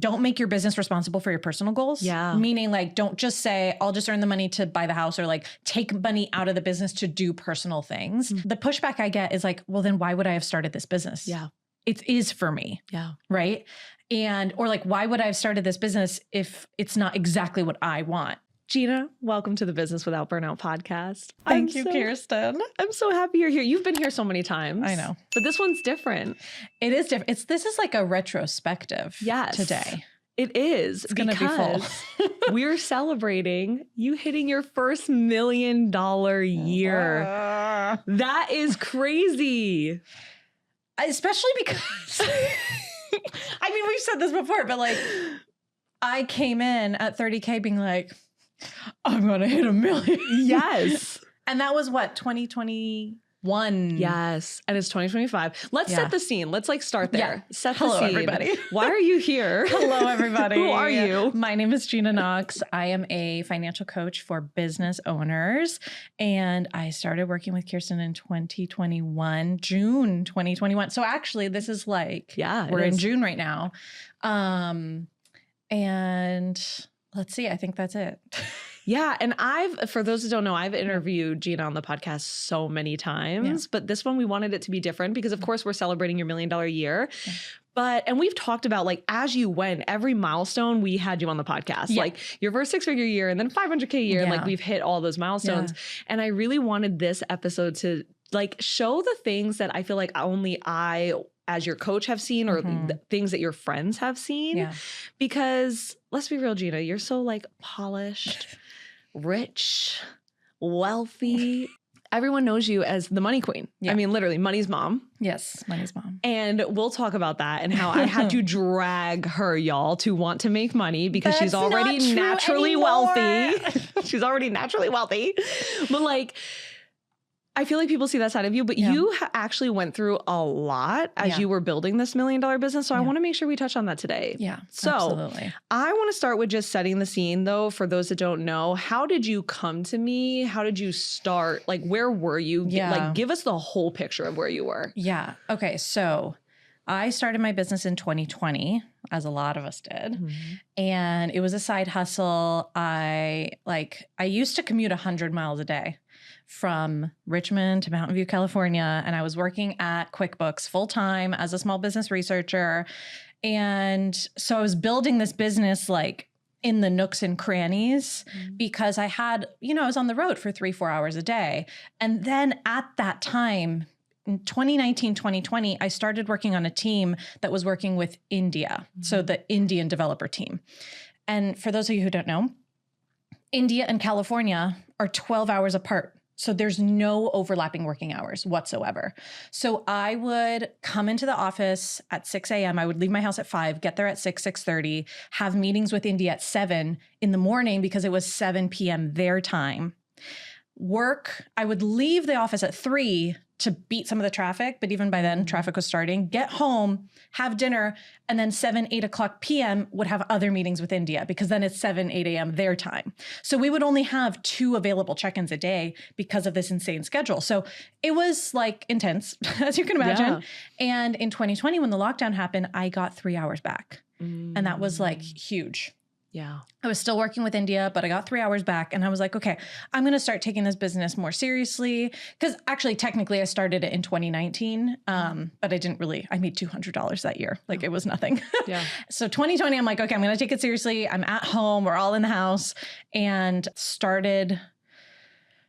don't make your business responsible for your personal goals. Yeah. Meaning like, don't just say, I'll just earn the money to buy the house, or like take money out of the business to do personal things. The pushback I get is like, well, then why would I have started this business? Yeah. It is for me. Yeah. Right. And, or like, why would I have started this business if it's not exactly what I want? Gina, welcome to the Business Without Burnout podcast. Thank you, Kirsten. I'm so happy you're here. You've been here so many times. I know. But this one's different. It is different. This is like a retrospective today. It is. It's going to be full. We're celebrating you hitting your first $1 million year. That is crazy. Especially because, I mean, we've said this before, but like, I came in at 30K being like, I'm going to hit 1 million. Yes. And that was what, 2021? Yes. And it's 2025. Let's set the scene. Let's like start there. Yeah. Set the Hello, scene. everybody. Why are you here? Hello, everybody. Who are you? My name is Gina Knox. I am a financial coach for business owners. And I started working with Kirsten in 2021, June 2021. So actually, this is like, we're in June right now. And let's see, I think that's it. Yeah. And for those who don't know, I've interviewed Gina on the podcast so many times, but this one we wanted it to be different because of course we're celebrating your $1 million year. Yeah. And we've talked about like, as you went, every milestone we had you on the podcast, like your first 6-figure year and then 500K a year. And like we've hit all those milestones. Yeah. And I really wanted this episode to like show the things that I feel like only I as your coach have seen or the things that your friends have seen. Yeah. Because let's be real, Gina, you're so like polished, rich, wealthy. Everyone knows you as the money queen. Yeah. I mean, literally money's mom. Yes, money's mom. And we'll talk about that and how I had to drag her, y'all, to want to make money because she's already naturally wealthy. She's already naturally wealthy. But like, I feel like people see that side of you, but you actually went through a lot as you were building this $1 million business. So I want to make sure we touch on that today. Yeah, so absolutely. I want to start with just setting the scene though, for those that don't know, how did you come to me? How did you start? Like, where were you? Yeah. Like, give us the whole picture of where you were. Yeah. Okay. So I started my business in 2020, as a lot of us did. And it was a side hustle. I used to commute 100 miles a day from Richmond to Mountain View, California. And I was working at QuickBooks full-time as a small business researcher. And so I was building this business like in the nooks and crannies because I had, I was on the road for 3-4 hours a day. And then at that time, in 2019, 2020, I started working on a team that was working with India. So the Indian developer team. And for those of you who don't know, India and California are 12 hours apart. So there's no overlapping working hours whatsoever. So I would come into the office at 6 a.m. I would leave my house at 5, get there at 6:30, have meetings with India at 7 in the morning because it was 7 p.m. their time. I would leave the office at 3 to beat some of the traffic, but even by then traffic was starting, get home, have dinner, and then 7-8 o'clock p.m. would have other meetings with India because then it's 7-8 a.m. their time. So we would only have 2 available check-ins a day because of this insane schedule. So it was like intense, as you can imagine. Yeah. And in 2020, when the lockdown happened, I got 3 hours back. And that was like huge. Yeah. I was still working with India, but I got 3 hours back and I was like, okay, I'm going to start taking this business more seriously. Because actually, technically, I started it in 2019, but I made $200 that year. Like it was nothing. Yeah. So 2020, I'm like, okay, I'm going to take it seriously. I'm at home. We're all in the house and started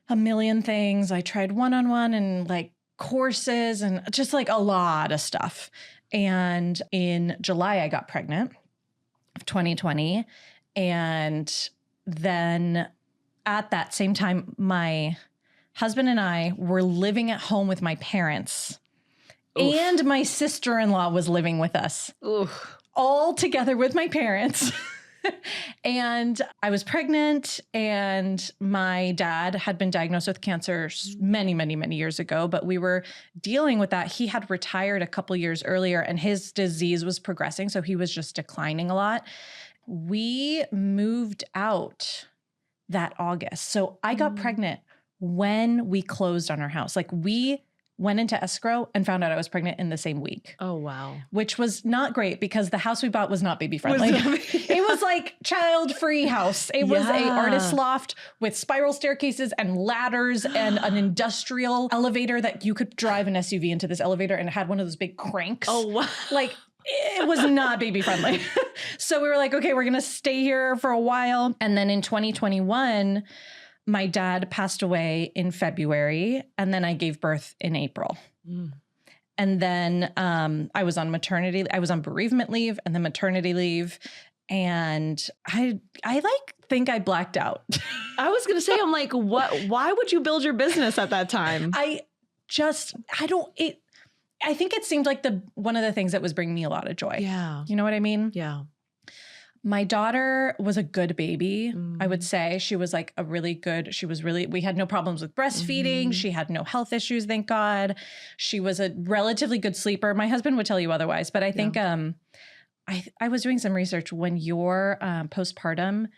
a million things. I tried one-on-one and like courses and just like a lot of stuff. And in July, I got pregnant of 2020. And then at that same time, my husband and I were living at home with my parents. Oof. And my sister-in-law was living with us. Oof. All together with my parents. And I was pregnant and my dad had been diagnosed with cancer many, many, many years ago, but we were dealing with that. He had retired a couple years earlier and his disease was progressing. So he was just declining a lot. We moved out that August. So I got pregnant when we closed on our house. Like we went into escrow, and found out I was pregnant in the same week. Oh, wow. Which was not great because the house we bought was not baby friendly. It was like child-free house. It was a artist loft with spiral staircases and ladders and an industrial elevator that you could drive an SUV into this elevator, and it had one of those big cranks. Oh, wow. Like, it was not baby friendly. So we were like, okay, we're going to stay here for a while. And then in 2021, my dad passed away in February, and then I gave birth in April. And then I was on bereavement leave and then maternity leave. And I think I blacked out. I was going to say, I'm like, why would you build your business at that time? I think it seemed like one of the things that was bringing me a lot of joy. Yeah. You know what I mean? Yeah. My daughter was a good baby. I would say she was like we had no problems with breastfeeding. She had no health issues, thank God. She was a relatively good sleeper. My husband would tell you otherwise, but I think I was doing some research. When you're postpartum,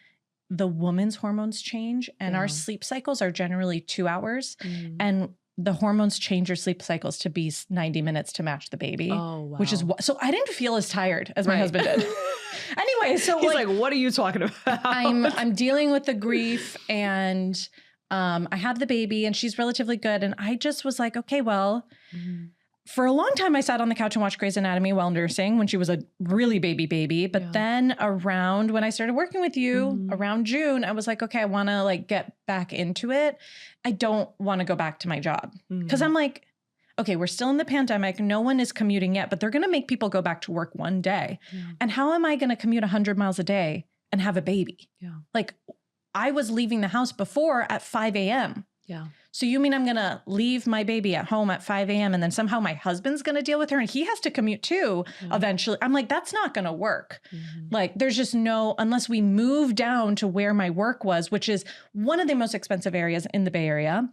the woman's hormones change, and our sleep cycles are generally 2 hours. And the hormones change your sleep cycles to be 90 minutes to match the baby. Oh, wow. Which is so I didn't feel as tired as my husband did. Anyway, so he's like, what are you talking about? I'm dealing with the grief, and I have the baby, and she's relatively good. And I just was like, okay, well, for a long time I sat on the couch and watched Grey's Anatomy while nursing when she was a really baby. But then around when I started working with you around June, I was like, okay, I want to like get back into it. I don't want to go back to my job because I'm like, okay, we're still in the pandemic. No one is commuting yet, but they're going to make people go back to work one day. And how am I going to commute 100 miles a day and have a baby? Like, I was leaving the house before at 5 a.m. So you mean I'm going to leave my baby at home at 5 a.m. and then somehow my husband's going to deal with her and he has to commute too eventually? I'm like, that's not going to work. Like, there's just unless we move down to where my work was, which is one of the most expensive areas in the Bay Area.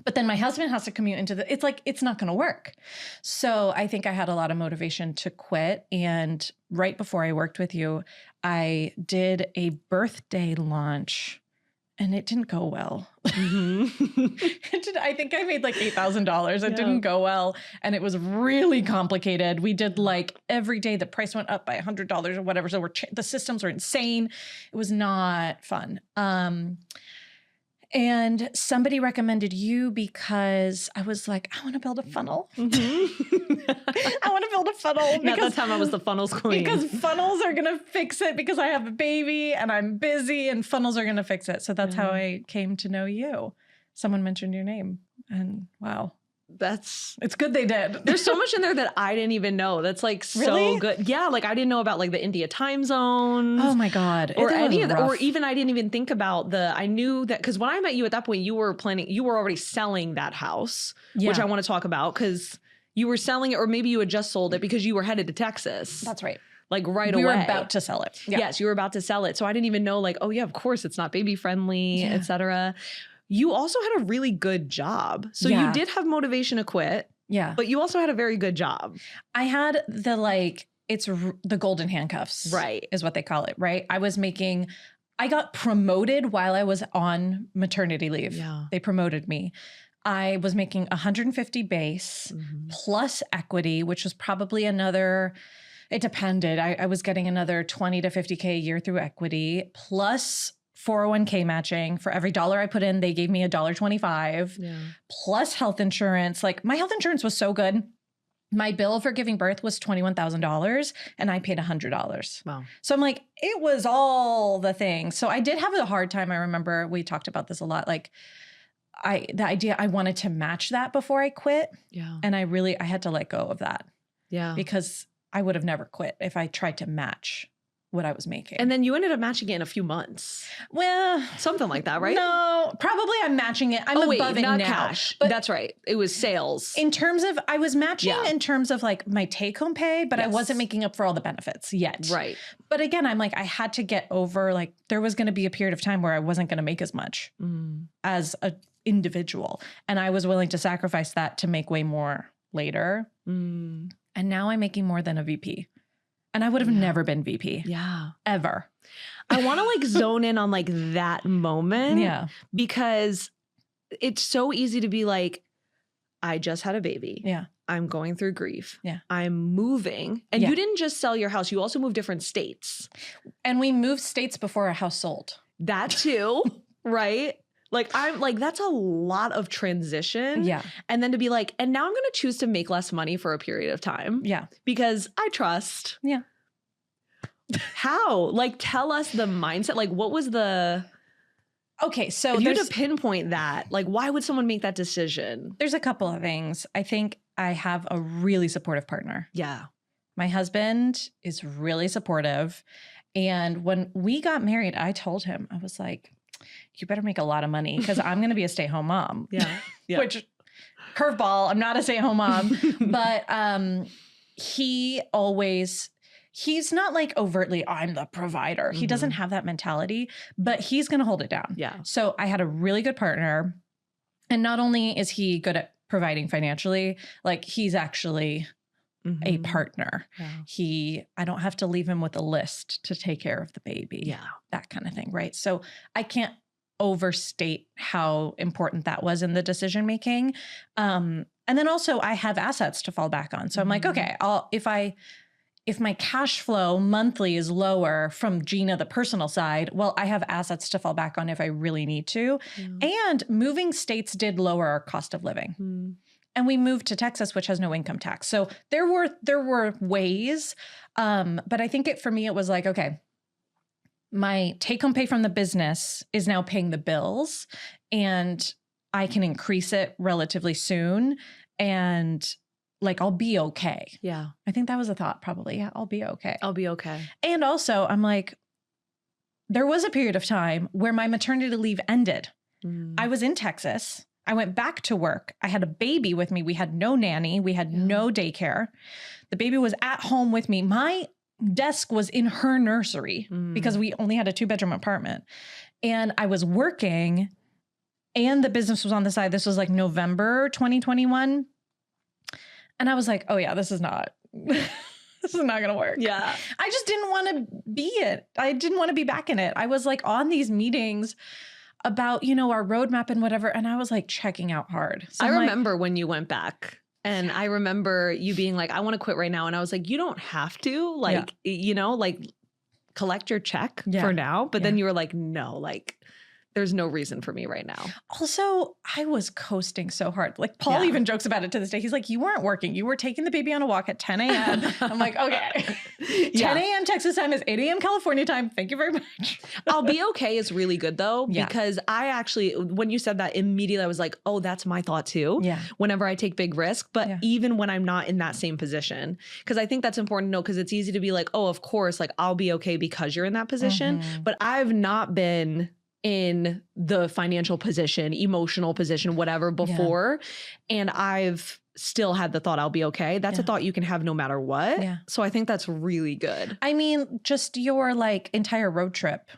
But then my husband has to commute it's like, it's not going to work. So I think I had a lot of motivation to quit. And right before I worked with you, I did a birthday launch and it didn't go well. I think I made like $8,000. It didn't go well. And it was really complicated. We did like every day the price went up by $100 or whatever. So the systems were insane. It was not fun. And somebody recommended you because I was like, I want to build a funnel. I want to build a funnel. Because at that time I was the funnels queen. Because funnels are going to fix it because I have a baby and I'm busy and funnels are going to fix it. So that's how I came to know you. Someone mentioned your name and wow. It's good they did. There's so much in there that I didn't even know. That's like so good. Yeah. Like I didn't know about like the India time zones. Oh my God. Or any of that. Or even I didn't even think about I knew that because when I met you at that point, you were already selling that house, which I want to talk about because you were selling it, or maybe you had just sold it because you were headed to Texas. That's right. Like right away. We were about to sell it. Yeah. Yes, you were about to sell it. So I didn't even know like, oh yeah, of course it's not baby friendly, et cetera. You also had a really good job. So you did have motivation to quit. Yeah. But you also had a very good job. I had it's the golden handcuffs. Right. Is what they call it. Right. I got promoted while I was on maternity leave. Yeah. They promoted me. I was making 150 base plus equity, which was probably another, it depended. I was getting another 20 to 50K a year through equity plus 401k matching. For every dollar I put in, they gave me $1.25 plus health insurance. Like my health insurance was so good. My bill for giving birth was $21,000 and I paid $100. Wow. So I'm like, it was all the things. So I did have a hard time. I remember we talked about this a lot. Like the idea I wanted to match that before I quit. Yeah. And I had to let go of that. Yeah. Because I would have never quit if I tried to match what I was making. And then you ended up matching it in a few months. Well, something like that, right? No, probably I'm matching it. I'm above it not now. Cash. But that's right. It was sales. In terms of, I was matching in terms of like my take home pay, but I wasn't making up for all the benefits yet. Right. But again, I'm like, I had to get over, like there was going to be a period of time where I wasn't going to make as much as a individual. And I was willing to sacrifice that to make way more later. And now I'm making more than a VP. And I would have never been VP. Yeah. Ever. I want to like zone in on like that moment. Yeah. Because it's so easy to be like, I just had a baby. Yeah. I'm going through grief. Yeah. I'm moving. And Yeah. you didn't just sell your house. You also moved different states. And we moved states before our house sold. That too, right? Like, I'm like, that's a lot of transition. Yeah. And then to be like, and now I'm going to choose to make less money for a period of time. Yeah. Because I trust. Yeah. How? Like, tell us the mindset. Like, what was the... Okay, so if you had to pinpoint that, like, why would someone make that decision? There's a couple of things. I think I have a really supportive partner. Yeah. My husband is really supportive. And when we got married, I told him, I was like, you better make a lot of money because I'm going to be a stay-at-home mom. Yeah. Yeah. Which, curveball, I'm not a stay-at-home mom. But he's not like overtly, I'm the provider. He doesn't have that mentality, but he's going to hold it down. Yeah. So I had a really good partner. And not only is he good at providing financially, like he's actually a partner. Yeah. I don't have to leave him with a list to take care of the baby. Yeah. That kind of thing. Right. So I can't overstate how important that was in the decision-making. And then also I have assets to fall back on. So I'm like, okay, if my cash flow monthly is lower from Gina, the personal side, well, I have assets to fall back on if I really need to. And moving states did lower our cost of living. And we moved to Texas, which has no income tax. So there were ways. But I think for me, it was like, okay, my take-home pay from the business is now paying the bills and I can increase it relatively soon. And like, I'll be okay. Yeah. I think that was a thought probably. Yeah, I'll be okay. I'll be okay. And also I'm like, there was a period of time where my maternity leave ended. I was in Texas. I went back to work. I had a baby with me. We had no nanny. We had no daycare. The baby was at home with me. My desk was in her nursery because we only had a 2-bedroom apartment. And I was working and the business was on the side. This was like November 2021. And I was like, oh yeah, this is not going to work. Yeah. I just didn't want to be it. I didn't want to be back in it. I was like on these meetings about, our roadmap and whatever. And I was like checking out hard. So I remember when you went back and I remember you being like, I want to quit right now. And I was like, you don't have to like, collect your check for now. But then you were like, no, like there's no reason for me right now. Also, I was coasting so hard. Like Paul even jokes about it to this day. He's like, you weren't working. You were taking the baby on a walk at 10 a.m. I'm like, okay. 10 a.m. Texas time is 8 a.m. California time. Thank you very much. I'll be okay is really good though, because I actually, when you said that immediately, I was like, oh, that's my thought too. Yeah. Whenever I take big risk, but even when I'm not in that same position, because I think that's important to know, because it's easy to be like, oh, of course, like I'll be okay because you're in that position. But I've not been in the financial position, emotional position, whatever before. And I've still had the thought I'll be okay. That's a thought you can have no matter what. Yeah. So I think that's really good. I mean, just your like entire road trip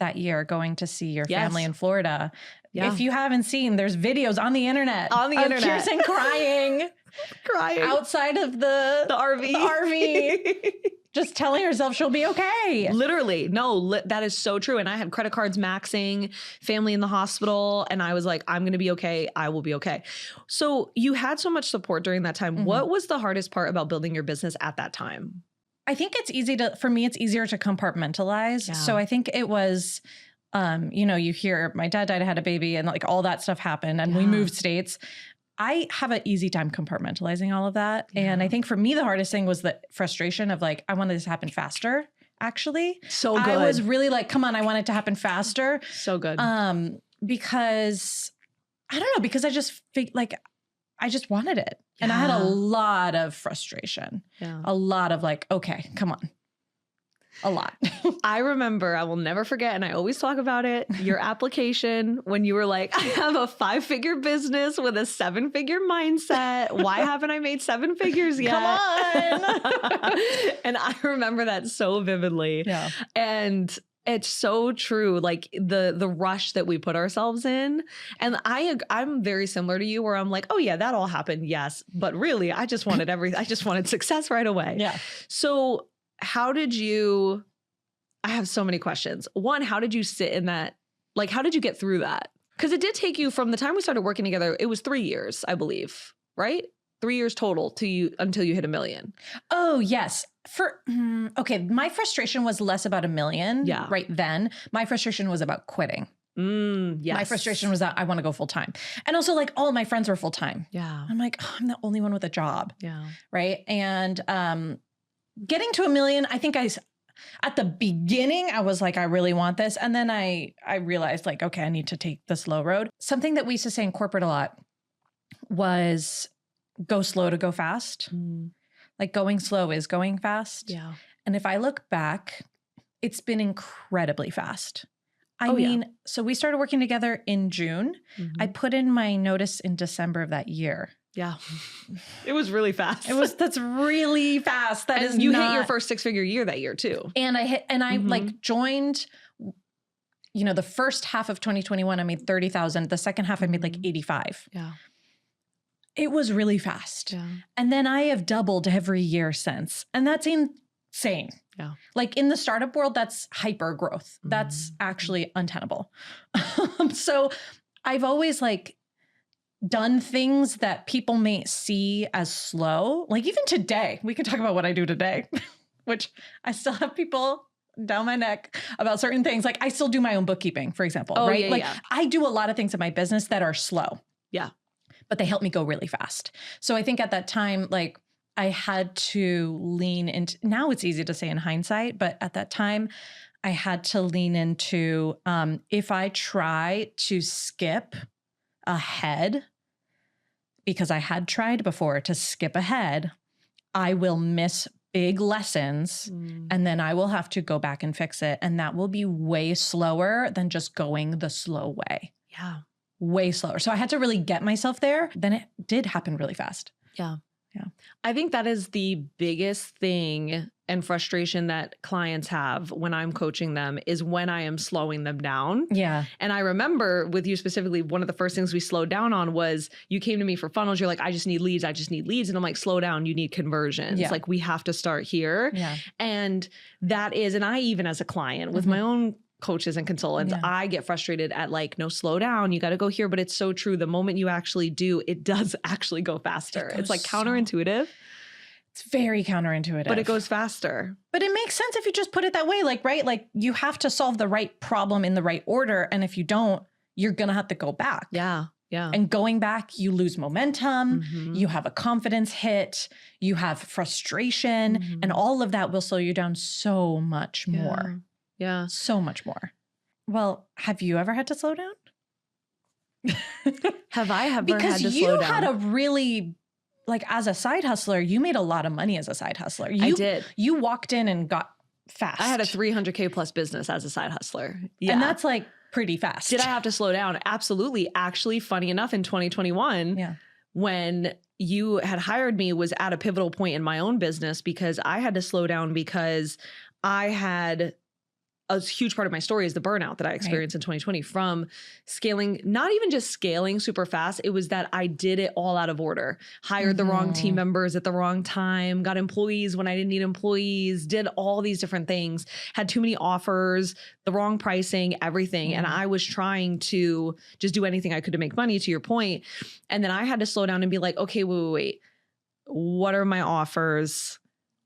that year going to see your family in Florida. Yeah. If you haven't seen, there's videos on the internet. On the internet. Kirsten crying. Outside of the RV. Just telling herself she'll be okay. Literally. No, that is so true. And I had credit cards maxing, family in the hospital. And I was like, I'm going to be okay. I will be okay. So you had so much support during that time. What was the hardest part about building your business at that time? I think for me, it's easier to compartmentalize. Yeah. So I think it was, you hear my dad died, I had a baby and like all that stuff happened and we moved states. I have an easy time compartmentalizing all of that. Yeah. And I think for me, the hardest thing was the frustration of like, I wanted this to happen faster, actually. So good. I was really like, come on, I want it to happen faster. So good. Because I don't know, because I just I just wanted it. Yeah. And I had a lot of frustration, a lot of like, okay, come on. A lot. I remember, I will never forget, and I always talk about it, your application when you were like, I have a 5-figure business with a 7-figure mindset. Why haven't I made 7 figures yet? Come on. And I remember that so vividly. Yeah. And it's so true. Like the rush that we put ourselves in. And I'm very similar to you where I'm like, oh yeah, that all happened. Yes. But really, I just wanted I just wanted success right away. Yeah. So how did you, I have so many questions. One, how did you sit in that? Like, how did you get through that? Because it did take you from the time we started working together, it was 3 years, I believe, right? 3 years total until you hit $1 million. Oh, yes. Okay. My frustration was less about $1 million right then. My frustration was about quitting. Yes. My frustration was that I want to go full time. And also like all of my friends were full time. Yeah. I'm like, I'm the only one with a job. Yeah. Right. And getting to $1 million, I think at the beginning, I was like, I really want this. And then I realized like, okay, I need to take the slow road. Something that we used to say in corporate a lot was go slow to go fast. Like going slow is going fast. Yeah. And if I look back, it's been incredibly fast. I mean, so we started working together in June. I put in my notice in December of that year. Yeah. It was really fast. That's really fast. You hit your first 6-figure year that year too. And I like joined, the first half of 2021, I made 30,000. The second half I made like 85. Yeah. It was really fast. Yeah. And then I have doubled every year since. And that's insane. Yeah. Like in the startup world, that's hyper growth. That's actually untenable. So I've always like done things that people may see as slow. Like even today, we can talk about what I do today, which I still have people down my neck about certain things. Like I still do my own bookkeeping, for example, right? Like I do a lot of things in my business that are slow. Yeah. But they help me go really fast. So I think at that time, like I had to lean into, now it's easy to say in hindsight, but at that time I had to lean into, if I try to skip ahead, because I had tried before to skip ahead, I will miss big lessons and then I will have to go back and fix it. And that will be way slower than just going the slow way. Yeah. Way slower. So I had to really get myself there. Then it did happen really fast. Yeah. Yeah. I think that is the biggest thing and frustration that clients have when I'm coaching them is when I am slowing them down. Yeah. And I remember with you specifically, one of the first things we slowed down on was you came to me for funnels. You're like, I just need leads. And I'm like, slow down. You need conversions. Yeah. Like we have to start here. Yeah. And that is, and I even as a client with my own coaches and consultants, I get frustrated at like, no, slow down. You got to go here. But it's so true. The moment you actually do, it does actually go faster. It's like counterintuitive. It's very counterintuitive. But it goes faster. But it makes sense if you just put it that way. Like, right? Like you have to solve the right problem in the right order. And if you don't, you're going to have to go back. Yeah. Yeah. And going back, you lose momentum. You have a confidence hit. You have frustration. And all of that will slow you down so much more. Yeah. So much more. Well, have you ever had to slow down? Have I ever because had to slow down? Because you had a really, like as a side hustler, you made a lot of money as a side hustler. I did. You walked in and got fast. I had a 300K plus business as a side hustler. Yeah. And that's like pretty fast. Did I have to slow down? Absolutely. Actually, funny enough, in 2021, when you had hired me was at a pivotal point in my own business because I had to slow down because I had a huge part of my story is the burnout that I experienced in 2020 from scaling, not even just scaling super fast. It was that I did it all out of order, hired the wrong team members at the wrong time, got employees when I didn't need employees, did all these different things, had too many offers, the wrong pricing, everything. And I was trying to just do anything I could to make money, to your point. And then I had to slow down and be like, okay, wait. What are my offers?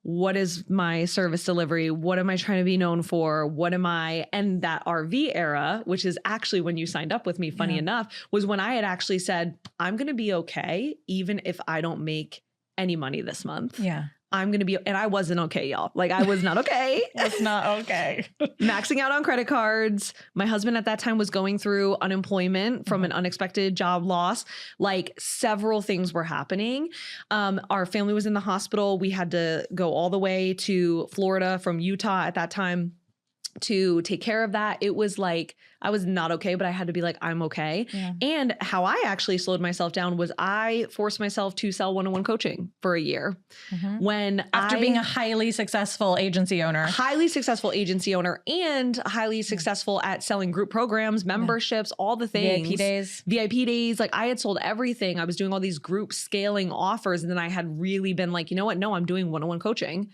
What is my service delivery? What am I trying to be known for? And that RV era, which is actually when you signed up with me, funny enough, was when I had actually said, I'm going to be okay, even if I don't make any money this month. Yeah. I'm going to be, and I wasn't okay, y'all. Like I was not okay. That's not okay. Maxing out on credit cards. My husband at that time was going through unemployment from an unexpected job loss. Like several things were happening. Our family was in the hospital. We had to go all the way to Florida from Utah at that time to take care of that. It was like, I was not okay, but I had to be like, I'm okay. Yeah. And how I actually slowed myself down was I forced myself to sell one-on-one coaching for a year. After being a highly successful agency owner and highly successful at selling group programs, memberships, all the things. VIP days. Like I had sold everything. I was doing all these group scaling offers. And then I had really been like, you know what? No, I'm doing one-on-one coaching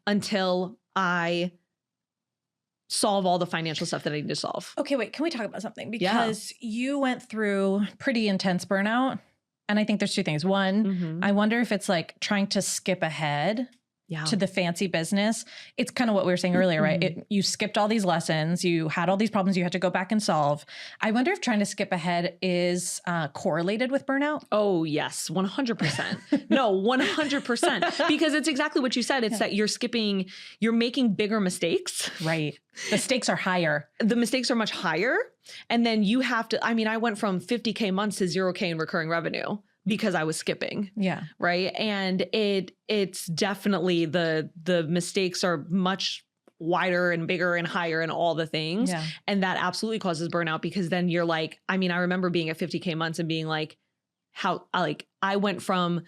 until I solve all the financial stuff that I need to solve. Okay, wait, can we talk about something? Because you went through pretty intense burnout. And I think there's two things. One, I wonder if it's like trying to skip ahead to the fancy business. It's kind of what we were saying earlier, right? You skipped all these lessons. You had all these problems you had to go back and solve. I wonder if trying to skip ahead is correlated with burnout. Oh, yes. 100%. No, 100%. Because it's exactly what you said. It's that you're making bigger mistakes. Right. The stakes are higher. The mistakes are much higher. And then you have to, I went from 50K months to 0K in recurring revenue because I was skipping. Yeah. Right. And it's definitely the mistakes are much wider and bigger and higher and all the things. Yeah. And that absolutely causes burnout because then you're like, I remember being at 50K months and being like, I went from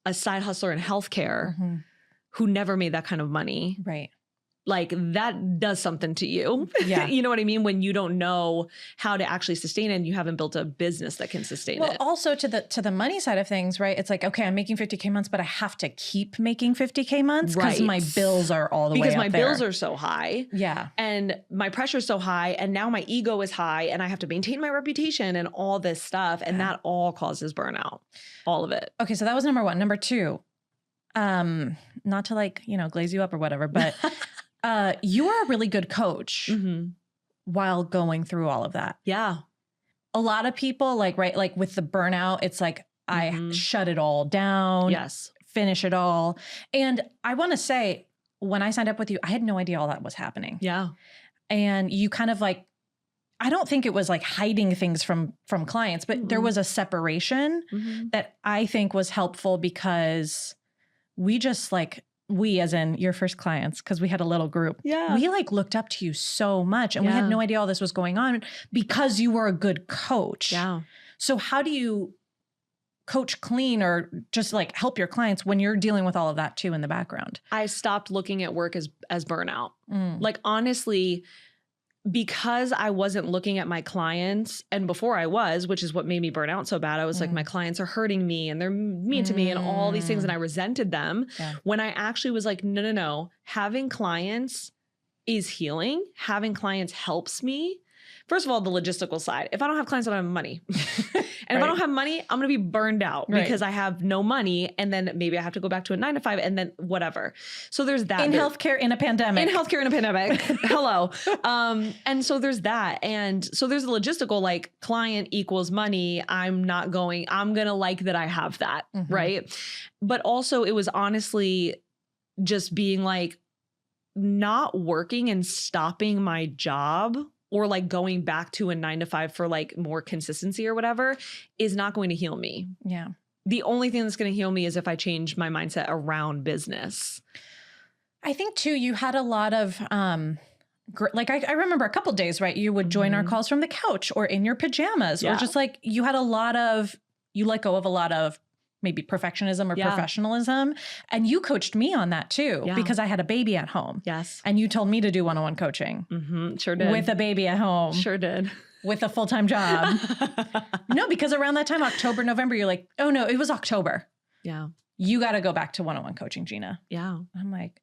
a side hustler in healthcare who never made that kind of money. Right. Like that does something to you. Yeah. You know what I mean? When you don't know how to actually sustain it and you haven't built a business that can sustain it. Well, also to the money side of things, right? It's like, okay, I'm making 50K months, but I have to keep making 50K months because my bills are all the way up there. Because my bills are so high. Yeah. And my pressure is so high. And now my ego is high and I have to maintain my reputation and all this stuff. And that all causes burnout. All of it. Okay. So that was number one. Number two, not to glaze you up or whatever, but you are a really good coach while going through all of that. Yeah. A lot of people like with the burnout, it's like, I shut it all down. Yes. Finish it all. And I want to say, when I signed up with you, I had no idea all that was happening. Yeah. And you kind of I don't think it was like hiding things from clients, but there was a separation that I think was helpful because we as in your first clients, because we had a little group. Yeah. We looked up to you so much and we had no idea all this was going on because you were a good coach. Yeah. So how do you coach clean or just help your clients when you're dealing with all of that too in the background? I stopped looking at work as burnout. Honestly, because I wasn't looking at my clients, and before I was, which is what made me burn out so bad, I was like, my clients are hurting me and they're mean to me and all these things. And I resented them when I actually was like, no. Having clients is healing. Having clients helps me. First of all, the logistical side. If I don't have clients, I don't have money. And if I don't have money, I'm going to be burned out because I have no money. And then maybe I have to go back to a 9-to-5 and then whatever. So there's that. In healthcare in a pandemic. Hello. And so there's that. And so there's the logistical, client equals money. I'm going to like that I have that. Right. But also it was honestly just being not working and stopping my job or going back to a 9-to-5 for more consistency or whatever is not going to heal me. Yeah. The only thing that's going to heal me is if I change my mindset around business. I think too, you had a lot of, I remember a couple of days, right? You would join our calls from the couch or in your pajamas or just you had you let go of a lot of maybe perfectionism or professionalism. And you coached me on that too, because I had a baby at home. Yes. And you told me to do one-on-one coaching. Sure did. With a baby at home. Sure did. With a full-time job. No, because around that time, October, November, you're like, oh no, it was October. Yeah. You got to go back to one-on-one coaching, Gina. Yeah. I'm like,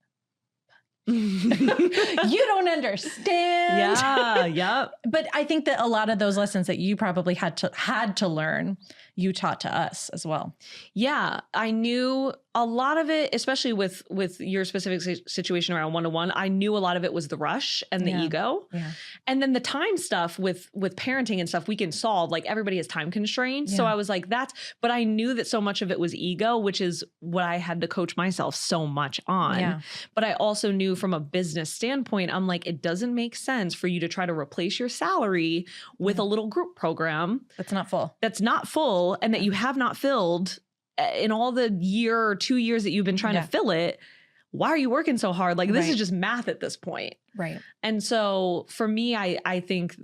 you don't understand. Yeah. Yep. But I think that a lot of those lessons that you probably had to learn, you taught to us as well. Yeah. I knew a lot of it, especially with your specific situation around one-to-one, I knew a lot of it was the rush and the ego. Yeah. And then the time stuff with parenting and stuff we can solve, everybody has time constraints. Yeah. So I was like, but I knew that so much of it was ego, which is what I had to coach myself so much on. Yeah. But I also knew from a business standpoint, I'm like, it doesn't make sense for you to try to replace your salary with a little group program. That's not full and that you have not filled in all the year or 2 years that you've been trying to fill it. Why are you working so hard? This is just math at this point. Right. And so for me, I think,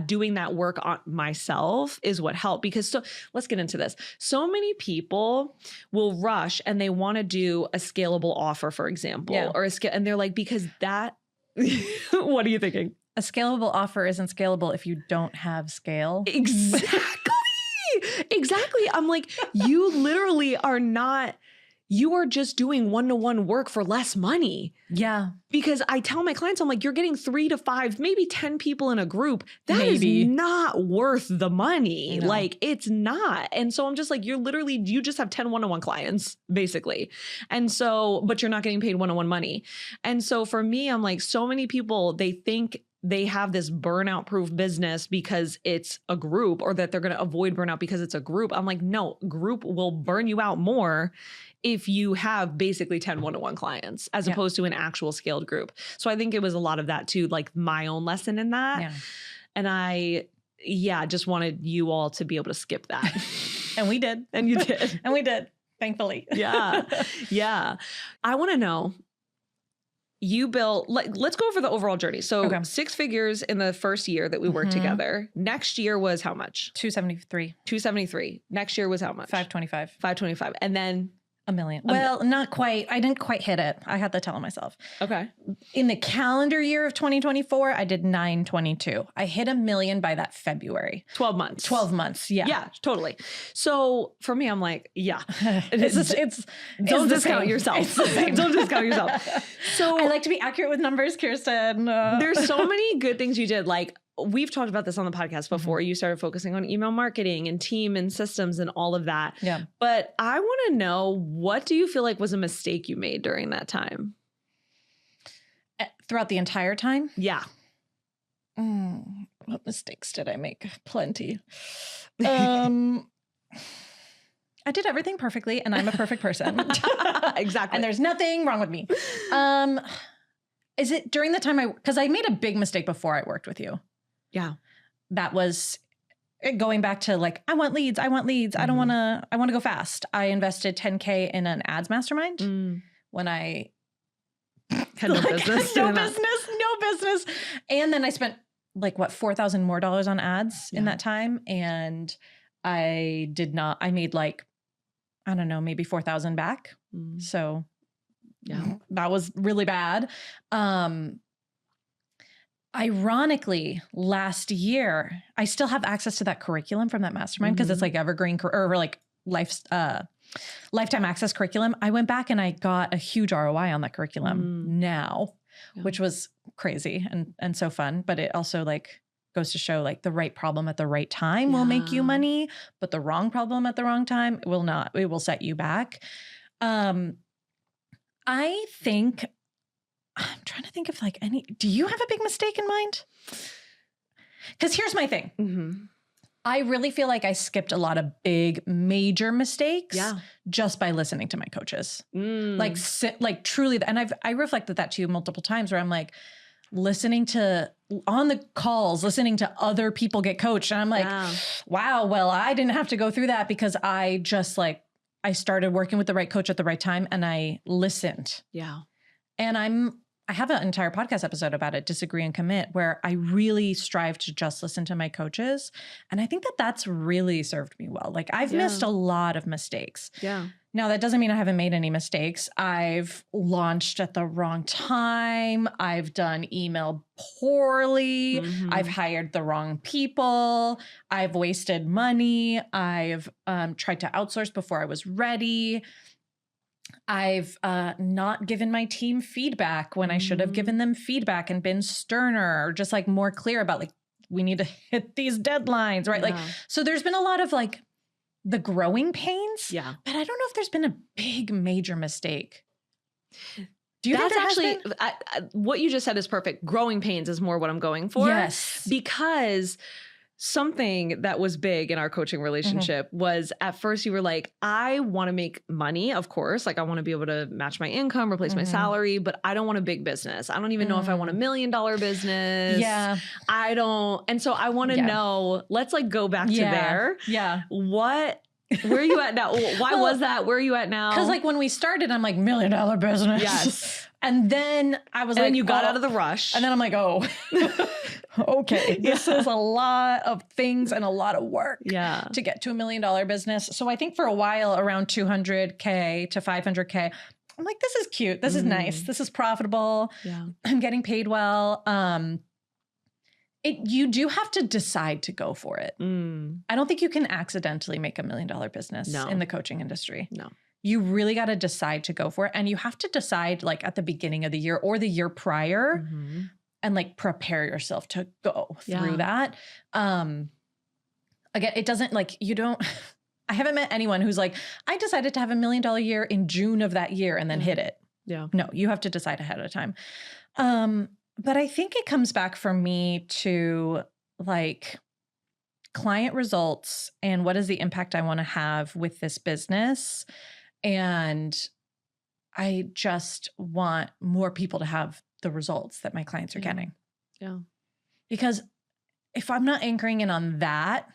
doing that work on myself is what helped because let's get into this. So many people will rush and they want to do a scalable offer, for example, and they're like, because that, what are you thinking? A scalable offer isn't scalable if you don't have scale. Exactly. I'm like, you literally are not, you are just doing one-to-one work for less money. Yeah. Because I tell my clients, I'm like, you're getting 3 to 5, maybe 10 people in a group. That is not worth the money. No. Like, it's not. And so I'm just like, you just have 10 one-on-one clients, basically. And so, but you're not getting paid one-on-one money. And so for me, I'm like, so many people, they think they have this burnout proof business because it's a group, or that they're going to avoid burnout because it's a group. I'm like, no, group will burn you out more if you have basically 10 one-on-one clients as opposed to an actual scaled group. So I think it was a lot of that too, like my own lesson in that. Yeah. And I just wanted you all to be able to skip that. And we did. And you did. And we did, thankfully. Yeah. Yeah. I want to know, you built, let's go over the overall journey. So 6 figures in the first year that we worked together. Next year was how much? 273. Next year was how much? 525. And then $1 million. Well, not quite. I didn't quite hit it. I had to tell myself. Okay. In the calendar year of 2024, I did 922. I hit $1 million by that February. 12 months. 12 months. Yeah. Yeah, totally. So for me, I'm like, yeah. Don't discount yourself. Don't discount yourself. So I like to be accurate with numbers, Kirsten. There's so many good things you did. Like, we've talked about this on the podcast before. You started focusing on email marketing and team and systems and all of that. Yeah. But I want to know, what do you feel like was a mistake you made during that time? Throughout the entire time? Yeah. What mistakes did I make? Plenty. I did everything perfectly, and I'm a perfect person. Exactly. And there's nothing wrong with me. Is it during the time because I made a big mistake before I worked with you. Yeah. That was going back to like, I want leads. I want leads. I want to go fast. I invested $10K in an ads mastermind when I had no business. No business. And then I spent like $4,000 more on ads in that time. And I made like, I don't know, maybe 4,000 back. So yeah, that was really bad. Ironically, last year, I still have access to that curriculum from that mastermind because it's like evergreen or like lifetime access curriculum. I went back and I got a huge ROI on that curriculum now, which was crazy and so fun. But it also like goes to show like the right problem at the right time will make you money, but the wrong problem at the wrong time will not. It will set you back. I think I'm trying to think of like do you have a big mistake in mind? Because here's my thing. I really feel like I skipped a lot of big, major mistakes just by listening to my coaches. Like truly. And I reflected that to you multiple times where I'm like listening to on the calls, listening to other people get coached. And I'm like, wow, well, I didn't have to go through that because I just like, I started working with the right coach at the right time and I listened. Yeah. And I have an entire podcast episode about it, Disagree and Commit, where I really strive to just listen to my coaches. And I think that that's really served me well. Like I've missed a lot of mistakes. Yeah. Now that doesn't mean I haven't made any mistakes. I've launched at the wrong time. I've done email poorly. I've hired the wrong people. I've wasted money. I've tried to outsource before I was ready. I've not given my team feedback when I should have given them feedback and been sterner or just like more clear about like, we need to hit these deadlines, right? Like, so there's been a lot of like the growing pains, but I don't know if there's been a big major mistake. Do you think actually, what you just said is perfect. Growing pains is more what I'm going for. Yes. Because something that was big in our coaching relationship was at first you were like, I want to make money, of course. Like I want to be able to match my income, replace my salary, but I don't want a big business. I don't even know if I want $1 million business. Yeah. I don't. And so I want to know, let's like go back to there. Yeah. Where are you at now? Why was that? Where are you at now? Because like when we started, I'm like $1 million business. Yes. And then I was like, and you got out of the rush. And then I'm like, oh, okay. This is a lot of things and a lot of work to get to $1 million business. So I think for a while around 200K to 500K, I'm like, this is cute. This is nice. This is profitable. Yeah. I'm getting paid well. You do have to decide to go for it. I don't think you can accidentally make $1 million business in the coaching industry. No. you really got to decide to go for it. And you have to decide like at the beginning of the year or the year prior and like prepare yourself to go through that. Again, it doesn't like, you don't, I haven't met anyone who's like, I decided to have $1 million year in June of that year and then hit it. Yeah. No, you have to decide ahead of time. But I think it comes back for me to like client results and what is the impact I want to have with this business. And I just want more people to have the results that my clients are getting. Yeah. Because if I'm not anchoring in on that,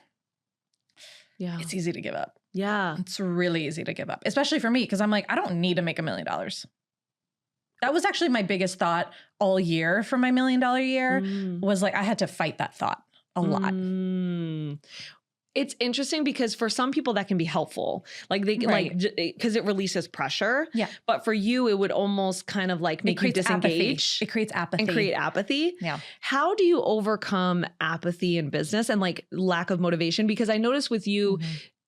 yeah, it's easy to give up. Yeah. It's really easy to give up, especially for me, because I'm like, I don't need to make $1 million. That was actually my biggest thought all year for my $1 million year was like, I had to fight that thought a lot. It's interesting because for some people that can be helpful, like they like, because it releases pressure. Yeah. But for you, it would almost kind of like make you disengage. It creates apathy. And create apathy. Yeah. How do you overcome apathy in business and like lack of motivation? Because I noticed with you,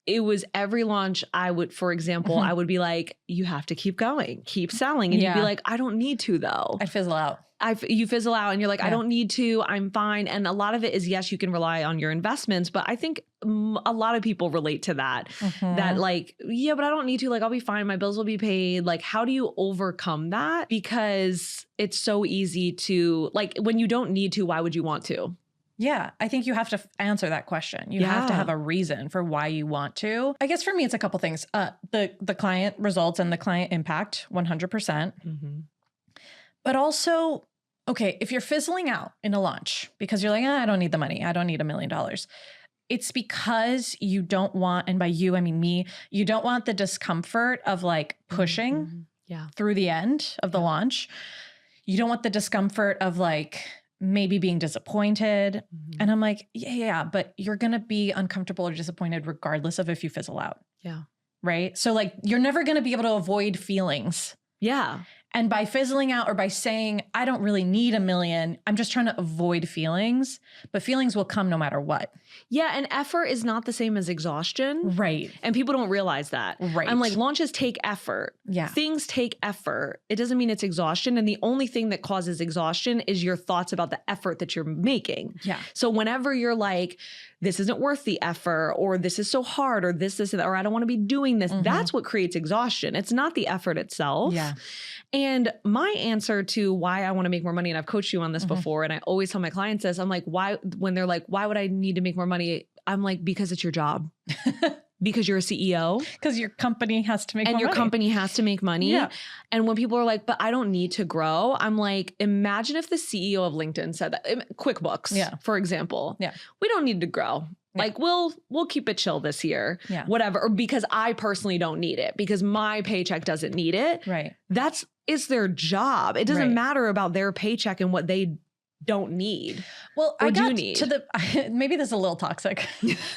it was every launch I would, for example, I would be like, you have to keep going, keep selling. And you'd be like, I don't need to though. I'd fizzle out. You fizzle out and you're like, I don't need to, I'm fine. And a lot of it is, yes, you can rely on your investments, but I think a lot of people relate to that, that like, yeah, but I don't need to, like, I'll be fine. My bills will be paid. Like, how do you overcome that? Because it's so easy to like, when you don't need to, why would you want to? Yeah, I think you have to answer that question. You have to have a reason for why you want to. I guess for me, it's a couple things. The client results and the client impact, 100%. But also, okay, if you're fizzling out in a launch because you're like, I don't need the money. I don't need $1 million. It's because you don't want, and by you, I mean me, you don't want the discomfort of like pushing through the end of the launch. You don't want the discomfort of like, maybe being disappointed. And I'm like, yeah, but you're going to be uncomfortable or disappointed regardless of if you fizzle out. Yeah. Right. So like, you're never going to be able to avoid feelings. Yeah. And by fizzling out or by saying, I don't really need $1 million, I'm just trying to avoid feelings, but feelings will come no matter what. Yeah. And effort is not the same as exhaustion. Right. And people don't realize that. Right. I'm like, launches take effort. Yeah. Things take effort. It doesn't mean it's exhaustion. And the only thing that causes exhaustion is your thoughts about the effort that you're making. Yeah. So whenever you're like, this isn't worth the effort, or this is so hard, or this, or I don't want to be doing this, that's what creates exhaustion. It's not the effort itself. Yeah. And my answer to why I want to make more money, and I've coached you on this before, and I always tell my clients this, I'm like, why, when they're like, why would I need to make more money? I'm like, because it's your job. Because you're a CEO. Because your company has to make more money. And your company has to make money. Yeah. And when people are like, but I don't need to grow, I'm like, imagine if the CEO of LinkedIn said that. QuickBooks, for example. Yeah. We don't need to grow. Yeah. Like, we'll keep it chill this year. Yeah. Whatever. Or because I personally don't need it. Because my paycheck doesn't need it. Right. It's their job. It doesn't matter about their paycheck and what they don't need. Well, I got to the, maybe this is a little toxic,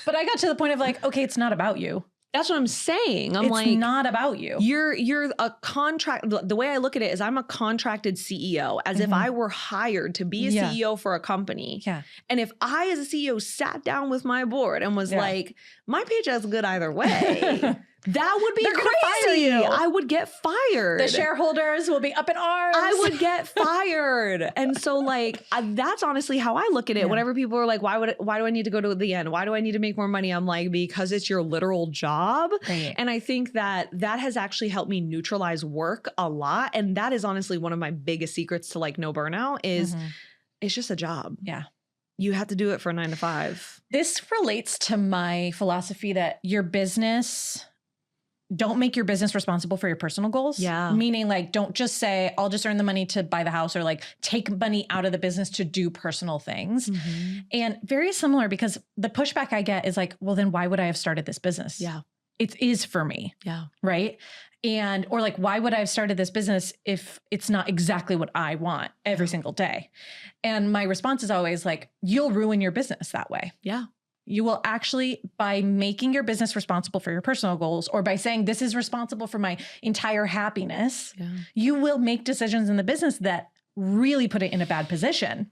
but I got to the point of like, okay, it's not about you. That's what I'm saying. I'm like, it's not about you. You're a contract. The way I look at it is I'm a contracted CEO, as if I were hired to be a CEO for a company. Yeah. And if I as a CEO sat down with my board and was like, my paycheck's good either way. That would be crazy. I would get fired. The shareholders will be up in arms. I would get fired. And so like, that's honestly how I look at it. Yeah. Whenever people are like, why do I need to go to the end? Why do I need to make more money? I'm like, because it's your literal job. Right. And I think that has actually helped me neutralize work a lot. And that is honestly one of my biggest secrets to like no burnout is it's just a job. Yeah. You have to do it for 9 to 5. This relates to my philosophy that your business, don't make your business responsible for your personal goals. Yeah. Meaning like, don't just say, I'll just earn the money to buy the house, or like take money out of the business to do personal things. And very similar, because the pushback I get is like, well, then why would I have started this business? Yeah. It is for me. Yeah. Right. And, or like, why would I have started this business if it's not exactly what I want every single day? And my response is always like, you'll ruin your business that way. Yeah. You will actually, by making your business responsible for your personal goals, or by saying this is responsible for my entire happiness, you will make decisions in the business that really put it in a bad position.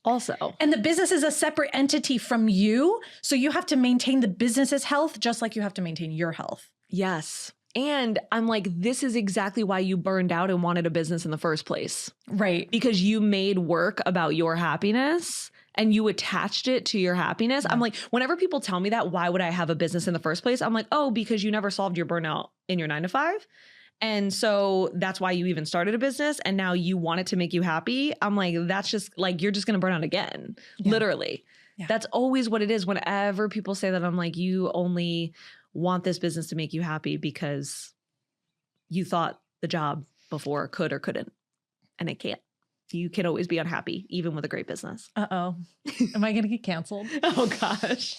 Also. And the business is a separate entity from you. So you have to maintain the business's health just like you have to maintain your health. Yes. And I'm like, this is exactly why you burned out and wanted a business in the first place. Right. Because you made work about your happiness and you attached it to your happiness. Yeah. I'm like, whenever people tell me that, why would I have a business in the first place? I'm like, oh, because you never solved your burnout in your 9-to-5. And so that's why you even started a business. And now you want it to make you happy. I'm like, that's just like, you're just going to burn out again. Yeah. Literally. Yeah. That's always what it is. Whenever people say that, I'm like, you only want this business to make you happy because you thought the job before could or couldn't, and it can't. You can always be unhappy, even with a great business. Uh-oh. Am I going to get canceled? Oh, gosh.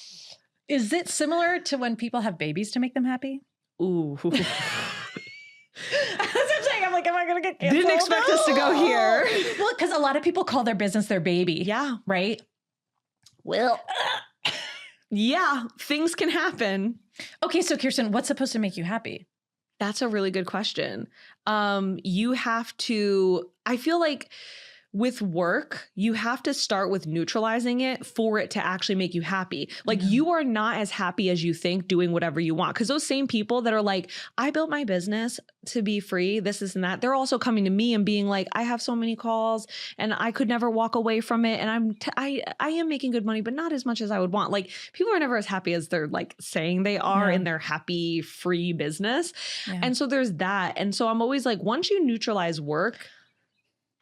Is it similar to when people have babies to make them happy? Ooh. That's what I'm saying. I'm like, am I going to get canceled? Didn't expect us to go here. Well, because a lot of people call their business their baby. Yeah. Right? Well, yeah, things can happen. Okay, so Kirsten, what's supposed to make you happy? That's a really good question. You have to, I feel like with work, you have to start with neutralizing it for it to actually make you happy. Like you are not as happy as you think doing whatever you want. Because those same people that are like, I built my business to be free, this and that, they're also coming to me and being like, I have so many calls and I could never walk away from it. And I am making good money, but not as much as I would want. Like people are never as happy as they're like saying they are in their happy, free business. Yeah. And so there's that. And so I'm always like, once you neutralize work,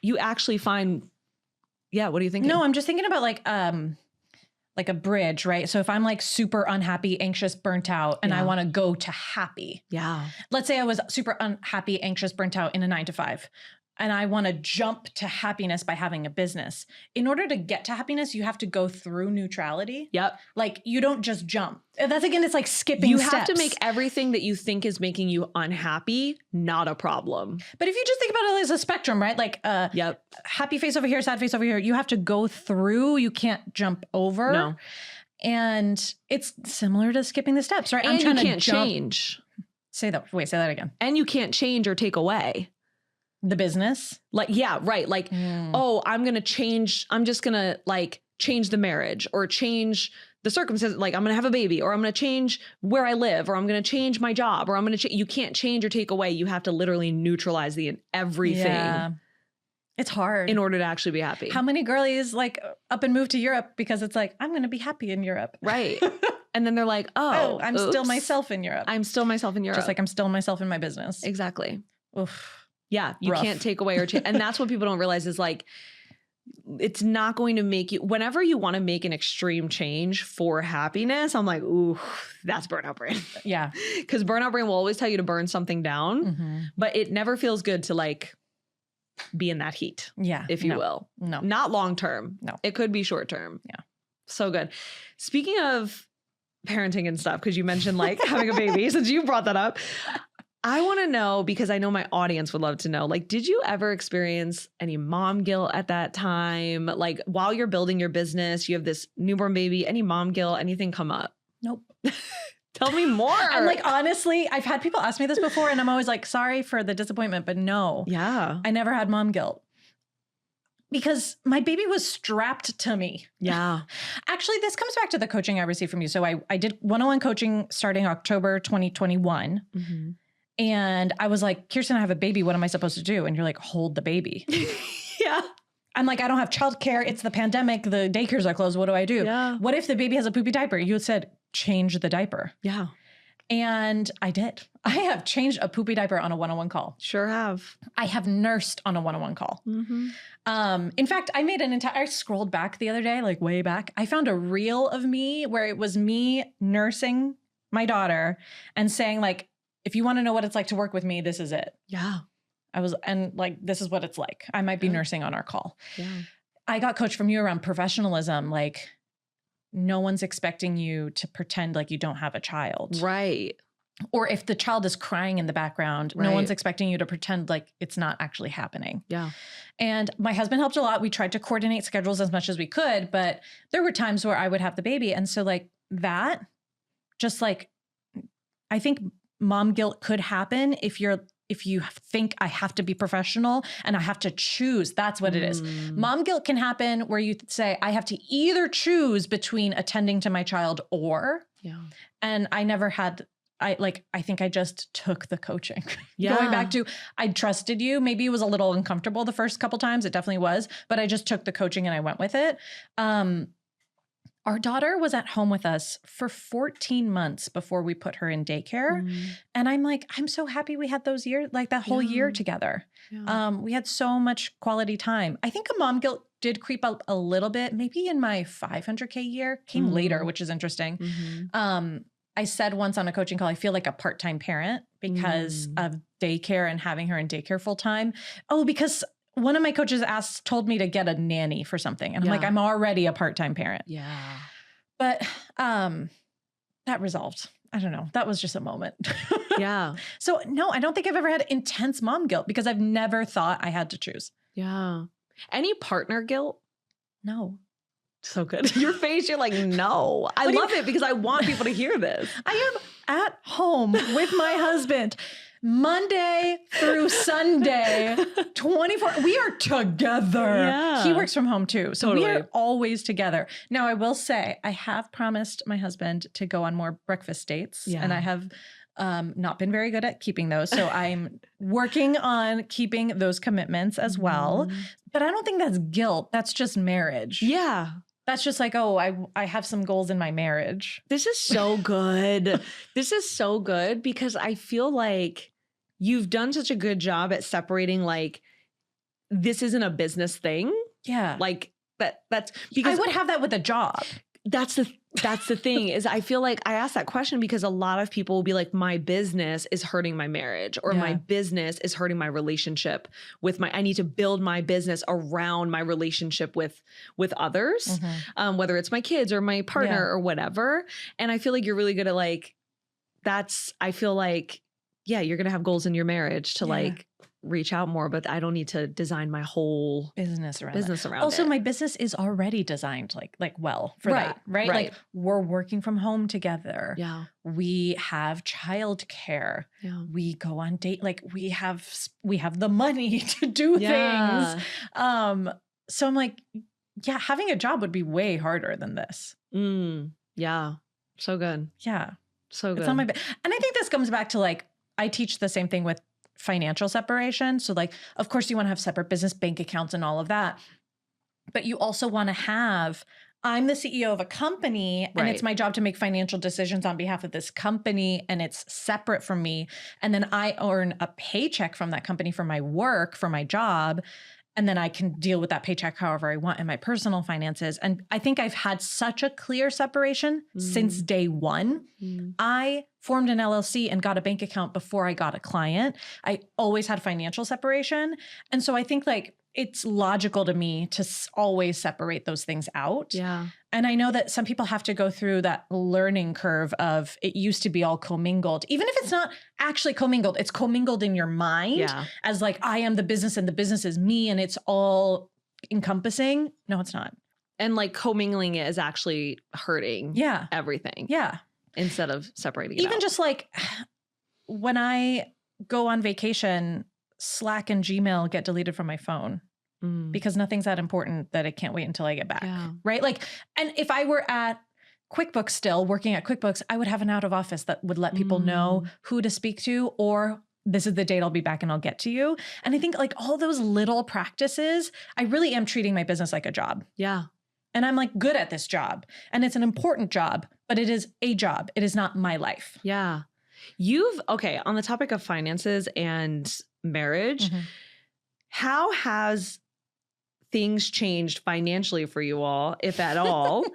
you actually find, what do you think? No, I'm just thinking about like a bridge, right? So if I'm like super unhappy, anxious, burnt out, and I want to go to happy. Yeah. Let's say I was super unhappy, anxious, burnt out in a 9-to-5, and I want to jump to happiness by having a business. In order to get to happiness, you have to go through neutrality. Yep. Like you don't just jump. That's again, it's like skipping You steps. have to make everything that you think is making you unhappy not a problem. But if you just think about it as a spectrum, right? Like happy face over here, sad face over here. You have to go through. You can't jump over. No. And it's similar to skipping the steps, right? And you can't change. Say that again. And you can't change or take away. The business? Like, yeah, right. Like, oh, I'm going to change. I'm just going to like change the marriage or change the circumstances. Like I'm going to have a baby or I'm going to change where I live or I'm going to change my job or I'm going to, you can't change or take away. You have to literally neutralize everything. Yeah. It's hard. In order to actually be happy. How many girlies like up and move to Europe because it's like, I'm going to be happy in Europe. Right. And then they're like, oh, I'm still myself in Europe. I'm still myself in Europe. Just like I'm still myself in my business. Exactly. Oof. Yeah, you can't take away or change. And that's what people don't realize is like, it's not going to make you, whenever you want to make an extreme change for happiness, I'm like, ooh, that's burnout brain. Yeah. Because burnout brain will always tell you to burn something down, but it never feels good to like be in that heat. Yeah. If you will. No. Not long term. No. It could be short term. Yeah. So good. Speaking of parenting and stuff, because you mentioned like having a baby, since you brought that up, I want to know, because I know my audience would love to know, like, did you ever experience any mom guilt at that time? Like while you're building your business, you have this newborn baby, any mom guilt, anything come up? Nope. Tell me more. And like, honestly, I've had people ask me this before and I'm always like, sorry for the disappointment, but no. Yeah. I never had mom guilt. Because my baby was strapped to me. Yeah. Actually, this comes back to the coaching I received from you. So I did one-on-one coaching starting October 2021. Mm-hmm. And I was like, Kirsten, I have a baby. What am I supposed to do? And you're like, hold the baby. Yeah. I'm like, I don't have childcare. It's the pandemic. The daycares are closed. What do I do? Yeah. What if the baby has a poopy diaper? You said, change the diaper. Yeah. And I did. I have changed a poopy diaper on a one-on-one call. Sure have. I have nursed on a one-on-one call. Mm-hmm. In fact, I scrolled back the other day, like way back. I found a reel of me where it was me nursing my daughter and saying like, if you want to know what it's like to work with me, this is it. Yeah. This is what it's like. I might be nursing on our call. Yeah. I got coached from you around professionalism. Like no one's expecting you to pretend like you don't have a child. Right. Or if the child is crying in the background, no one's expecting you to pretend like it's not actually happening. Yeah. And my husband helped a lot. We tried to coordinate schedules as much as we could, but there were times where I would have the baby. And so like that, just like, I think mom guilt could happen if you think I have to be professional and I have to choose. That's what it is. Mom guilt can happen where you say, I have to either choose between attending to my child or, and I never had I think I just took the coaching. Yeah. Going back to, I trusted you. Maybe it was a little uncomfortable the first couple times. It definitely was, but I just took the coaching and I went with it. Our daughter was at home with us for 14 months before we put her in daycare. And I'm like, I'm so happy we had those years, like that whole year together. Yeah. We had so much quality time. I think a mom guilt did creep up a little bit, maybe in my 500K year, came later, which is interesting. I said once on a coaching call, I feel like a part-time parent because of daycare and having her in daycare full time. Oh, because one of my coaches told me to get a nanny for something. And I'm like, I'm already a part-time parent. Yeah. But that resolved. I don't know. That was just a moment. Yeah. So no, I don't think I've ever had intense mom guilt because I've never thought I had to choose. Yeah. Any partner guilt? No. So good. Your face, you're like, no. I love it because I want people to hear this. I am at home with my husband Monday through Sunday, 24. We are together. Yeah. He works from home too. So we are always together. Now, I will say, I have promised my husband to go on more breakfast dates. And I have not been very good at keeping those. So I'm working on keeping those commitments as well. But I don't think that's guilt. That's just marriage. Yeah. That's just like, oh, I have some goals in my marriage. This is so good. This is so good because I feel like you've done such a good job at separating like, this isn't a business thing. Yeah. Like that's because I would have that with a job. That's the thing is I feel like I asked that question because a lot of people will be like, my business is hurting my marriage or my business is hurting my relationship with I need to build my business around my relationship with others, whether it's my kids or my partner or whatever. And I feel like you're really good at like, I feel like, you're going to have goals in your marriage to like reach out more, but I don't need to design my whole business around it. My business is already designed like well for that, right? Like we're working from home together. Yeah. We have childcare. Yeah. We go on date. Like we have the money to do things. So I'm like, having a job would be way harder than this. Yeah. So good. Yeah. So good. It's on my and I think this comes back to like, I teach the same thing with financial separation. So like, of course you want to have separate business bank accounts and all of that, but you also want to have, I'm the CEO of a company and it's my job to make financial decisions on behalf of this company and it's separate from me. And then I earn a paycheck from that company for my work, for my job. And then I can deal with that paycheck however I want in my personal finances. And I think I've had such a clear separation since day one. I formed an LLC and got a bank account before I got a client. I always had financial separation. And so I think like it's logical to me to always separate those things out. Yeah. And I know that some people have to go through that learning curve of it used to be all commingled. Even if it's not actually commingled, it's commingled in your mind as like, I am the business and the business is me and it's all encompassing. No, it's not. And like commingling it is actually hurting everything. Yeah. Instead of separating it Even out. just like when I go on vacation, Slack and Gmail get deleted from my phone because nothing's that important that I can't wait until I get back. Yeah. Right. Like, and if I were at QuickBooks still working at QuickBooks, I would have an out of office that would let people know who to speak to, or this is the date I'll be back and I'll get to you. And I think like all those little practices, I really am treating my business like a job. Yeah. And I'm like good at this job and it's an important job, but it is a job. It is not my life. Yeah. On the topic of finances and marriage, how has things changed financially for you all, if at all,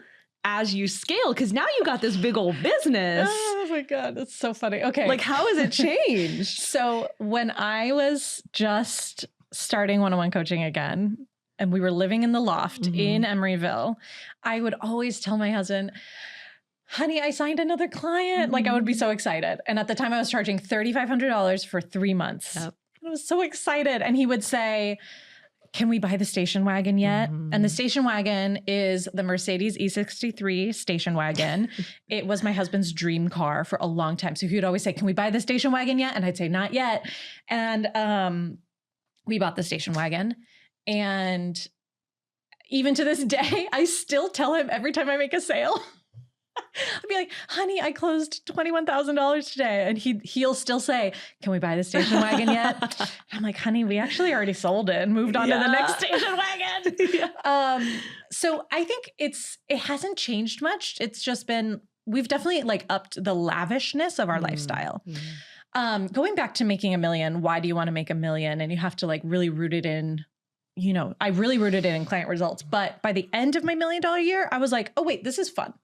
as you scale? Because now you got this big old business. Oh my God, that's so funny. Okay. Like how has it changed? So when I was just starting one-on-one coaching again, and we were living in the loft in Emeryville, I would always tell my husband, honey, I signed another client. Like I would be so excited. And at the time I was charging $3,500 for 3 months. Yep. I was so excited. And he would say, can we buy the station wagon yet? And the station wagon is the Mercedes E63 station wagon. It was my husband's dream car for a long time. So he would always say, can we buy the station wagon yet? And I'd say, not yet. And we bought the station wagon. And even to this day, I still tell him every time I make a sale, I'd be like, honey, I closed $21,000 today. And he'll still say, can we buy the station wagon yet? I'm like, honey, we actually already sold it and moved on to the next station wagon. So I think it hasn't changed much. It's just been, we've definitely like upped the lavishness of our lifestyle. Going back to making $1 million, why do you want to make $1 million? And you have to like really root it in, I really rooted it in client results. But by the end of my $1 million year, I was like, oh wait, this is fun.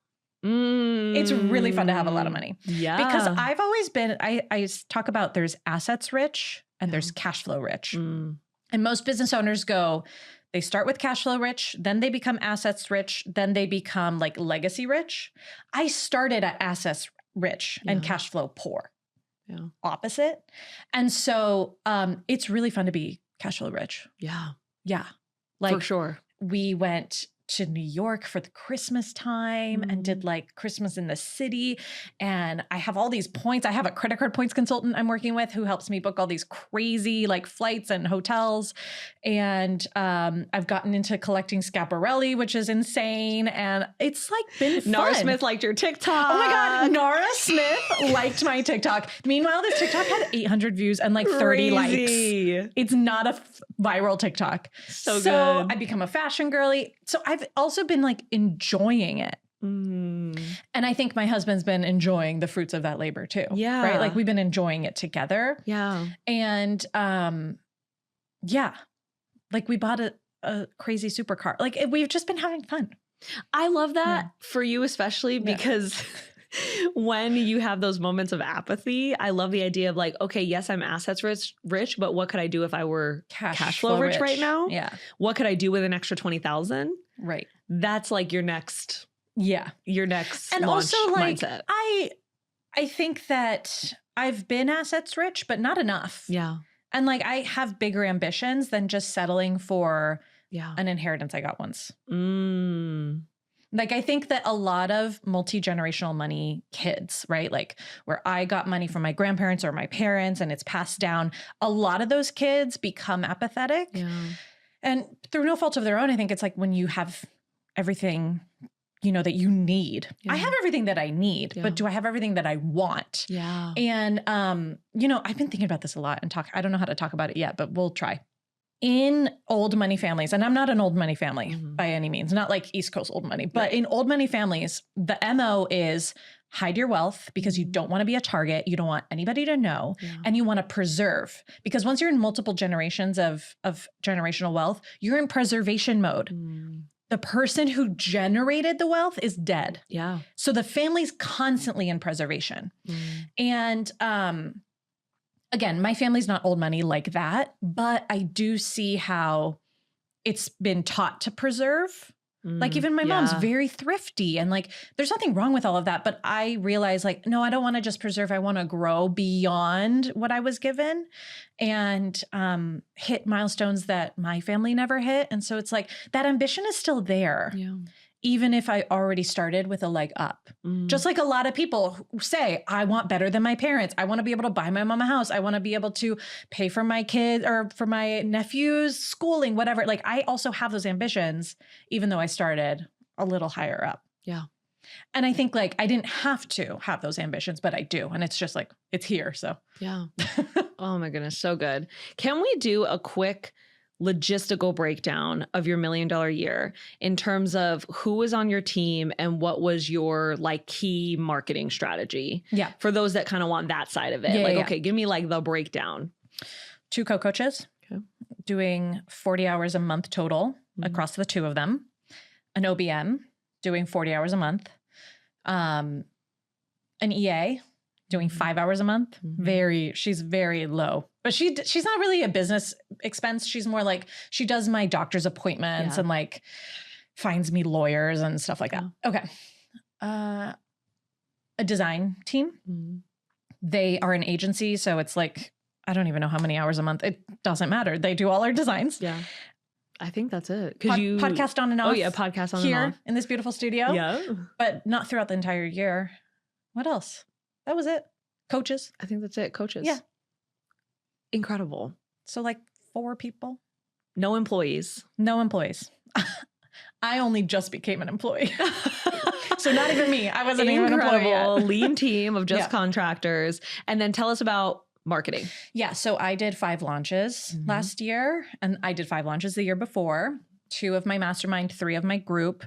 It's really fun to have a lot of money. Yeah. Because I've always been, I talk about there's assets rich and there's cash flow rich. And most business owners they start with cash flow rich, then they become assets rich, then they become like legacy rich. I started at assets rich and cash flow poor. Yeah. Opposite. And so it's really fun to be cash flow rich. Yeah. Yeah. Like for sure. We went to New York for the Christmas time and did like Christmas in the city. And I have all these points. I have a credit card points consultant I'm working with who helps me book all these crazy like flights and hotels. And I've gotten into collecting Schiaparelli, which is insane. And it's like been fun. Nara Smith liked your TikTok. Oh my God. Nara Smith liked my TikTok. Meanwhile, this TikTok had 800 views and like 30 likes. It's not a viral TikTok. So good. I become a fashion girly. So I've also been like enjoying it. And I think my husband's been enjoying the fruits of that labor too. Yeah. Right. Like we've been enjoying it together. Yeah. And like we bought a crazy supercar. Like we've just been having fun. I love that for you, especially because when you have those moments of apathy, I love the idea of like, okay, yes, I'm assets rich, but what could I do if I were cash flow rich right now? Yeah. What could I do with an extra 20,000? Right. That's like your next launch and also like mindset. I think that I've been assets rich, but not enough. Yeah. And like I have bigger ambitions than just settling for an inheritance I got once. Like, I think that a lot of multi-generational money kids, right? Like where I got money from my grandparents or my parents and it's passed down, a lot of those kids become apathetic. Yeah. And through no fault of their own, I think it's like when you have everything, that you need. Yeah. I have everything that I need, but do I have everything that I want? Yeah. And, I've been thinking about this a lot and I don't know how to talk about it yet, but we'll try. In old money families, and I'm not an old money family by any means, not like East Coast old money, but in old money families, the MO is hide your wealth because you don't want to be a target. You don't want anybody to know and you want to preserve because once you're in multiple generations of generational wealth, you're in preservation mode. The person who generated the wealth is dead. Yeah. So the family's constantly in preservation. And, again, my family's not old money like that, but I do see how it's been taught to preserve. Like even my mom's very thrifty and like there's nothing wrong with all of that. But I realized like, no, I don't want to just preserve. I want to grow beyond what I was given and hit milestones that my family never hit. And so it's like that ambition is still there. Yeah. Even if I already started with a leg up. Just like a lot of people who say, I want better than my parents. I want to be able to buy my mom a house. I want to be able to pay for my kid or for my nephew's schooling, whatever. Like I also have those ambitions, even though I started a little higher up. Yeah. And I think like I didn't have to have those ambitions, but I do. And it's just like, it's here. So yeah. Oh my goodness. So good. Can we do a quick logistical breakdown of your $1 million year in terms of who was on your team and what was your like key marketing strategy? Yeah. For those that kind of want that side of it. Yeah, okay, give me like the breakdown. 2 co-coaches doing 40 hours a month total across the 2 of them. An OBM doing 40 hours a month. An EA doing 5 hours a month. She's very low. But she's not really a business expense. She's more like she does my doctor's appointments and like finds me lawyers and stuff like that. Okay. A design team. They are an agency. So it's like, I don't even know how many hours a month. It doesn't matter. They do all our designs. Yeah. I think that's it. Podcast on and off. Oh yeah. Podcast on here and off. In this beautiful studio. Yeah. But not throughout the entire year. What else? That was it. Coaches. I think that's it. Coaches. Yeah. Incredible. So like 4 people. No employees. No employees. I only just became an employee. So not even me. I wasn't even an employee yet. Lean team of just contractors. And then tell us about marketing. Yeah. So I did 5 launches last year, and I did 5 launches the year before, 2 of my mastermind, 3 of my group.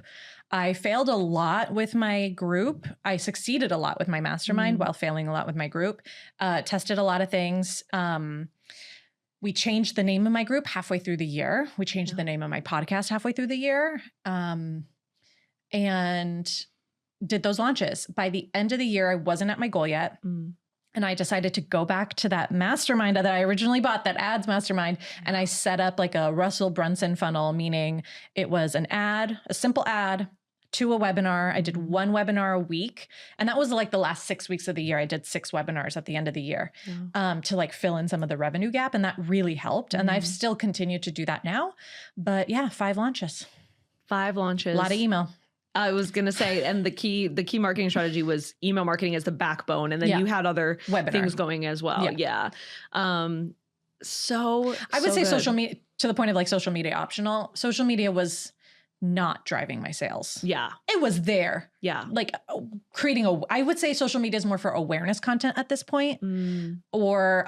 I failed a lot with my group. I succeeded a lot with my mastermind while failing a lot with my group. Tested a lot of things. We changed the name of my group halfway through the year. We changed the name of my podcast halfway through the year. And did those launches. By the end of the year, I wasn't at my goal yet. And I decided to go back to that mastermind that I originally bought, that ads mastermind. And I set up like a Russell Brunson funnel, meaning it was an ad, a simple ad to a webinar. I did 1 webinar a week. And that was like the last 6 weeks of the year. I did 6 webinars at the end of the year to like fill in some of the revenue gap. And that really helped. And I've still continued to do that now. But yeah, 5 launches. 5 launches. A lot of email. I was going to say, and the key marketing strategy was email marketing as the backbone. And then you had other things going as well. Yeah. So I would say social media, to the point of like social media optional. Social media was not driving my sales. Yeah. It was there. Yeah. Like creating I would say social media is more for awareness content at this point, or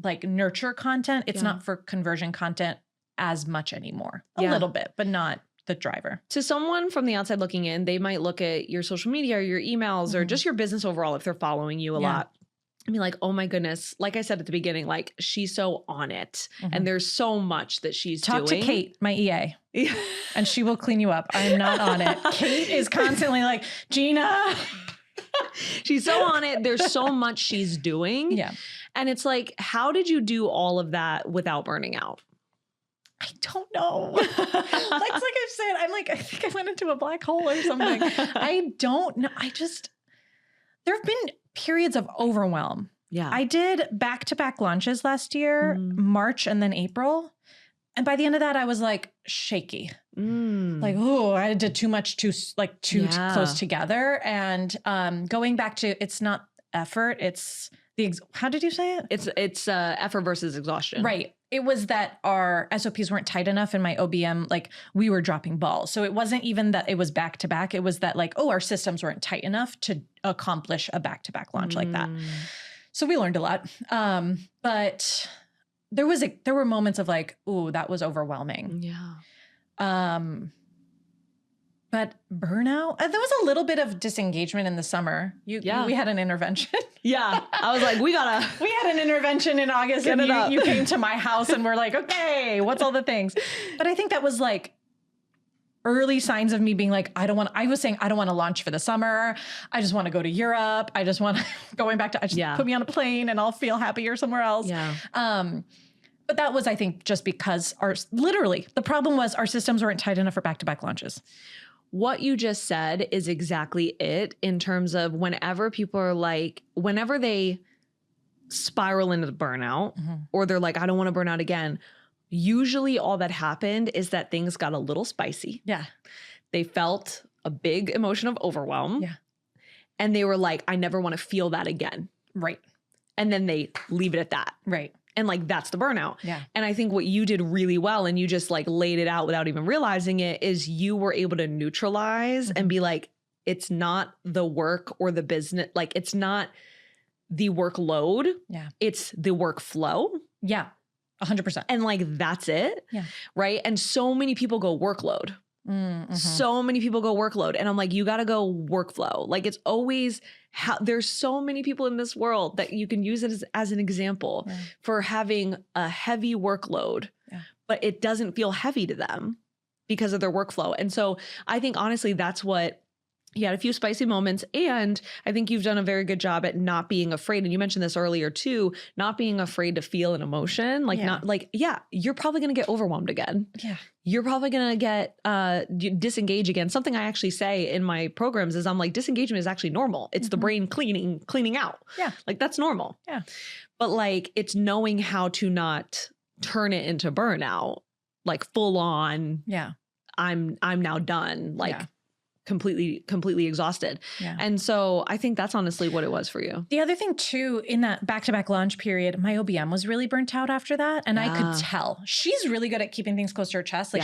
like nurture content. It's not for conversion content as much anymore. A little bit, but not the driver. To someone from the outside looking in, they might look at your social media or your emails or just your business overall, if they're following you a lot, and be like, oh my goodness, like I said at the beginning, like she's so on it. And there's so much that she's doing. Talk to Kate, my EA, and she will clean you up. I'm not on it. Kate is constantly like, Gina. She's so on it. There's so much she's doing. Yeah. And it's like, how did you do all of that without burning out? I don't know. Like I've said, I think I went into a black hole or something. I don't know. There have been periods of overwhelm. Yeah. I did back-to-back launches last year, March and then April. And by the end of that, I was like shaky. Like, oh, I did too much, too close together. And going back to, it's not effort. It's how did you say it? It's effort versus exhaustion. Right. It was that our SOPs weren't tight enough in my OBM. Like we were dropping balls. So it wasn't even that it was back to back. It was that like, oh, our systems weren't tight enough to accomplish a back-to-back launch like that. So we learned a lot. But there were moments of like, ooh, that was overwhelming. Yeah. But burnout, there was a little bit of disengagement in the summer. We had an intervention. Yeah. I was like, we had an intervention in August and you came to my house and we're like, okay, what's all the things? But I think that was like early signs of me being like, I don't want to launch for the summer. I just want to go to Europe. I just want to, put me on a plane and I'll feel happier somewhere else. Yeah. But that was, I think, just because the problem was our systems weren't tight enough for back-to-back launches. What you just said is exactly it in terms of whenever they spiral into the burnout or they're like, I don't want to burn out again. Usually all that happened is that things got a little spicy. Yeah. They felt a big emotion of overwhelm. Yeah. And they were like, I never want to feel that again. Right. And then they leave it at that. Right. And like, that's the burnout. Yeah. And I think what you did really well, and you just like laid it out without even realizing it, is you were able to neutralize and be like, it's not the work or the business. Like it's not the workload. Yeah. It's the workflow. Yeah. 100%. And like, that's it. Yeah. Right. And so many people go workload. So many people go workload. And I'm like, you got to go workflow. Like it's always there's so many people in this world that you can use it as an example for having a heavy workload, but it doesn't feel heavy to them because of their workflow. And so I think honestly, that's what you had a few spicy moments. And I think you've done a very good job at not being afraid. And you mentioned this earlier too, not being afraid to feel an emotion. Like you're probably going to get overwhelmed again. Yeah. You're probably going to get disengage again. Something I actually say in my programs is I'm like, disengagement is actually normal. It's the brain cleaning out. Yeah. Like that's normal. Yeah. But like, it's knowing how to not turn it into burnout, like full on. Yeah. I'm now done. Like, completely exhausted. Yeah. And so I think that's honestly what it was for you. The other thing too, in that back-to-back launch period, my OBM was really burnt out after that. And I could tell she's really good at keeping things close to her chest. Like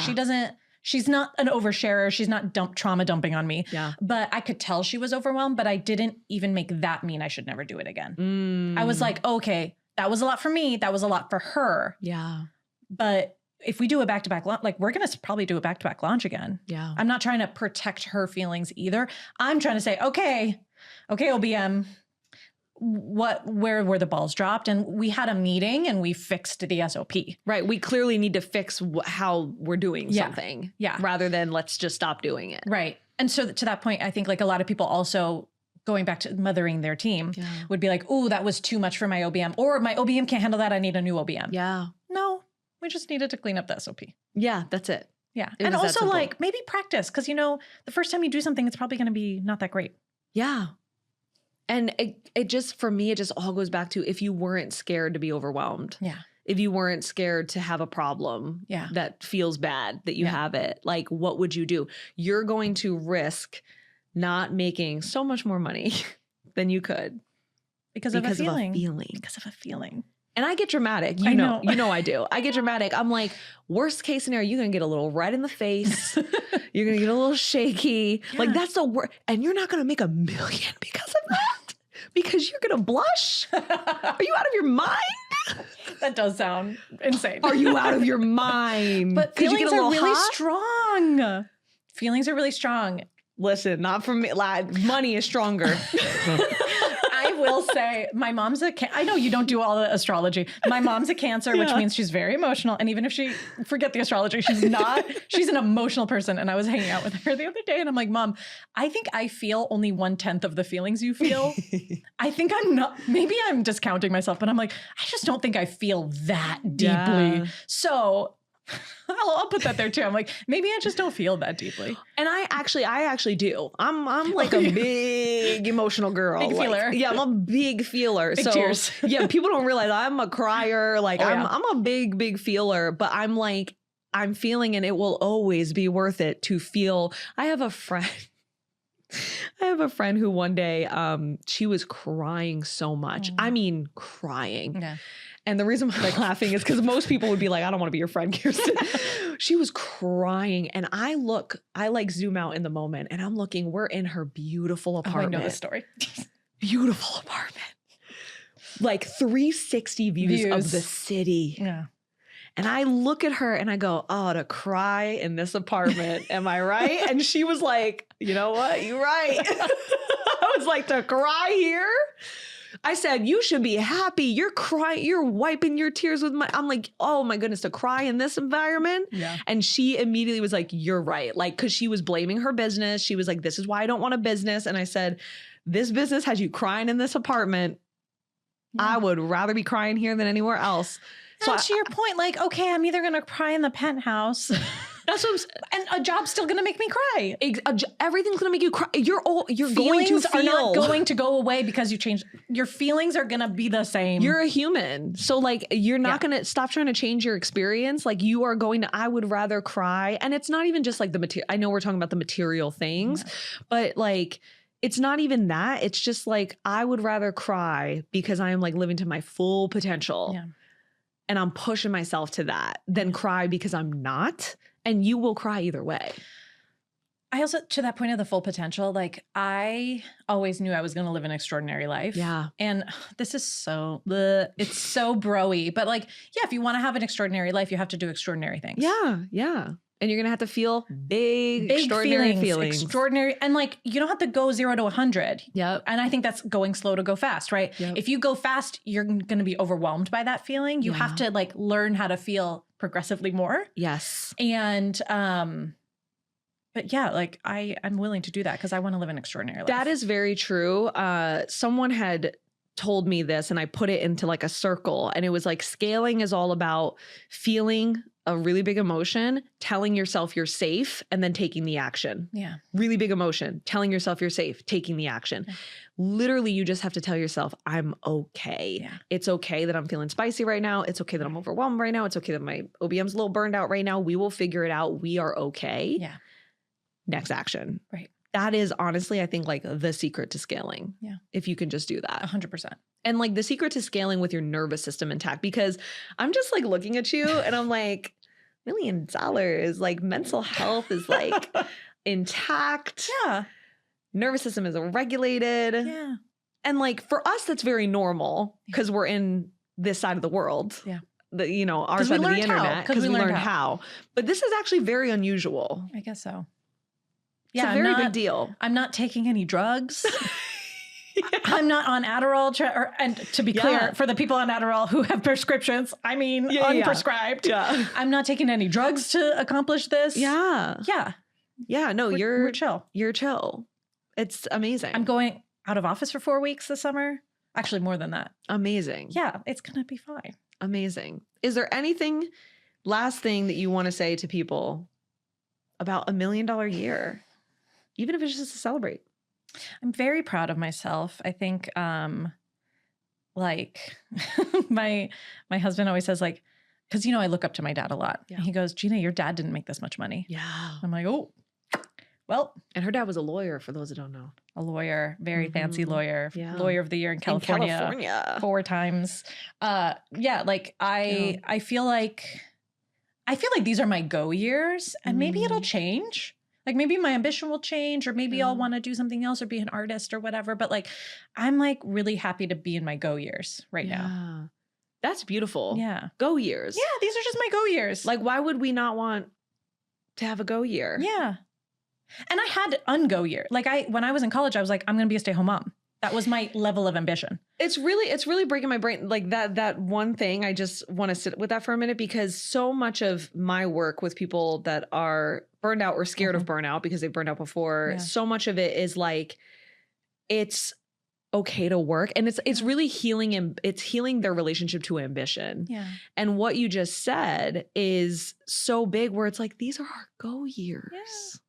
she's not an oversharer. She's not trauma dumping on me. Yeah. But I could tell she was overwhelmed, but I didn't even make that mean I should never do it again. I was like, okay, that was a lot for me. That was a lot for her. Yeah. But if we do a back-to-back launch, like we're going to probably do a back-to-back launch again. Yeah. I'm not trying to protect her feelings either. I'm trying to say, okay, OBM, where were the balls dropped? And we had a meeting and we fixed the SOP. Right. We clearly need to fix how we're doing something. Yeah. Rather than let's just stop doing it. Right. And so to that point, I think like a lot of people also going back to mothering their team would be like, oh, that was too much for my OBM, or my OBM can't handle that. I need a new OBM. Yeah. No, we just needed to clean up the SOP. Yeah, that's it. Yeah. And also like maybe practice, because, you know, the first time you do something, it's probably going to be not that great. Yeah. And it just, for me, it just all goes back to if you weren't scared to be overwhelmed. Yeah. If you weren't scared to have a problem that feels bad that you have it, like, what would you do? You're going to risk not making so much more money than you could. Because of a feeling. Because of a feeling. And I get dramatic. You know I do. I get dramatic. I'm like, worst case scenario, you're going to get a little red in the face. You're going to get a little shaky. Yeah. Like, that's the worst. And you're not going to make $1 million because of that. Because you're going to blush. Are you out of your mind? That does sound insane. Are you out of your mind? But feelings are really strong. Feelings are really strong. Listen, not from me. Money is stronger. I will say my mom's I know you don't do all the astrology. My mom's a Cancer, which means she's very emotional. And even if forget the astrology, she's an emotional person. And I was hanging out with her the other day and I'm like, Mom, I think I feel only 1/10 of the feelings you feel. I think maybe I'm discounting myself, but I'm like, I just don't think I feel that deeply. Yeah. So I'll put that there too. I'm like, maybe I just don't feel that deeply. And I actually do. I'm like a big emotional girl. Big feeler. Like, yeah, I'm a big feeler. Big tears. Yeah, people don't realize I'm a crier. Like I'm a big feeler, but I'm like, I'm feeling, and it will always be worth it to feel. I have a friend who one day, she was crying so much. I mean, crying. Yeah. And the reason why I'm laughing is because most people would be like, I don't want to be your friend, Kirsten. She was crying. And I like zoom out in the moment and I'm looking, we're in her beautiful apartment. I know this story. Beautiful apartment. Like 360 views of the city. Yeah. And I look at her and I go, oh, to cry in this apartment. Am I right? And she was like, you know what? You're right. I was like, to cry here? I said, you should be happy. You're crying. You're wiping your tears with I'm like, oh my goodness, to cry in this environment. Yeah. And she immediately was like, you're right. Like, cause she was blaming her business. She was like, this is why I don't want a business. And I said, this business has you crying in this apartment. Yeah. I would rather be crying here than anywhere else. So to your point, like, okay, I'm either going to cry in the penthouse. That's what I'm saying. And a job's still going to make me cry. Everything's going to make you cry. You're going to feel. Feelings are not going to go away because you change. Your feelings are going to be the same. You're a human. So like, you're not going to stop trying to change your experience. Like you are going to, I would rather cry. And it's not even just like the material. I know we're talking about the material things, but like, it's not even that. It's just like, I would rather cry because I am like living to my full potential. Yeah. And I'm pushing myself to that than cry because I'm not. And you will cry either way. I also, to that point of the full potential, like I always knew I was going to live an extraordinary life. Yeah. And this is it's so bro-y, but like, yeah, if you want to have an extraordinary life, you have to do extraordinary things. Yeah. Yeah. And you're going to have to feel big extraordinary feelings. Extraordinary. And like, you don't have to go 0 to 100. Yep. And I think that's going slow to go fast, right? Yep. If you go fast, you're going to be overwhelmed by that feeling. You have to like learn how to feel progressively more. Yes. And, but yeah, like I'm willing to do that because I want to live an extraordinary life. That is very true. Someone had told me this and I put it into like a circle, and it was like scaling is all about feeling a really big emotion, telling yourself you're safe, and then taking the action. Yeah. Really big emotion, telling yourself you're safe, taking the action. Yeah. Literally, you just have to tell yourself, I'm okay. Yeah. It's okay that I'm feeling spicy right now. It's okay that I'm overwhelmed right now. It's okay that my OBM's a little burned out right now. We will figure it out. We are okay. Yeah. Next action. Right. That is honestly, I think, like the secret to scaling. Yeah. If you can just do that. 100%. And like the secret to scaling with your nervous system intact, because I'm just like looking at you and I'm like, $1 million. Like mental health is like intact. Yeah. Nervous system is regulated. Yeah. And like for us, that's very normal because we're in this side of the world. Yeah. Our side of the internet. Because we learned how. But this is actually very unusual. I guess so. Yeah, it's a very big deal. I'm not taking any drugs. I'm not on Adderall. And to be clear, for the people on Adderall who have prescriptions, I mean, unprescribed. Yeah. I'm not taking any drugs to accomplish this. Yeah. Yeah. Yeah. No, we're chill. You're chill. It's amazing. I'm going out of office for 4 weeks this summer. Actually, more than that. Amazing. Yeah. It's going to be fine. Amazing. Is there anything, last thing that you want to say to people about $1 million year? Even if it's just to celebrate. I'm very proud of myself. I think, like my husband always says like, cause I look up to my dad a lot. Yeah. And he goes, Gina, your dad didn't make this much money. Yeah. I'm like, oh, well. And her dad was a lawyer for those that don't know. A lawyer, very fancy lawyer, lawyer of the year in California. 4 times. Like I feel like these are my go years and maybe it'll change. Like maybe my ambition will change or maybe I'll want to do something else or be an artist or whatever. But like, I'm like really happy to be in my go years right now. That's beautiful. Yeah. Go years. Yeah. These are just my go years. Like, why would we not want to have a go year? Yeah. And I had ungo year. Like when I was in college, I was like, I'm going to be a stay-at-home mom. That was my level of ambition. It's really breaking my brain. Like that one thing, I just want to sit with that for a minute because so much of my work with people that are burned out or scared of burnout because they've burned out before, so much of it is like, it's okay to work. And it's really healing and it's healing their relationship to ambition. Yeah. And what you just said is so big where it's like, these are our go years. Yeah.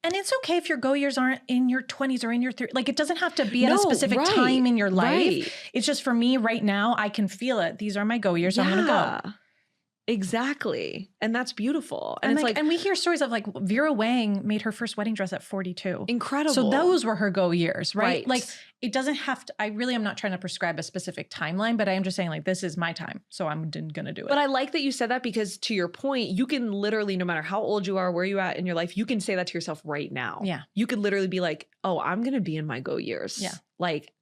And it's okay if your go years aren't in your 20s or in your 30s. Like it doesn't have to be at a specific time in your life. Right. It's just for me right now, I can feel it. These are my go years. So I'm going to go. Exactly. And that's beautiful. And it's like, and we hear stories of like Vera Wang made her first wedding dress at 42. Incredible. So those were her go years, right? Like it doesn't have to, I really am not trying to prescribe a specific timeline, but I am just saying like, this is my time. So I'm going to do it. But I like that you said that because to your point, you can literally, no matter how old you are, where you at in your life, you can say that to yourself right now. Yeah. You could literally be like, oh, I'm going to be in my go years. Yeah. Like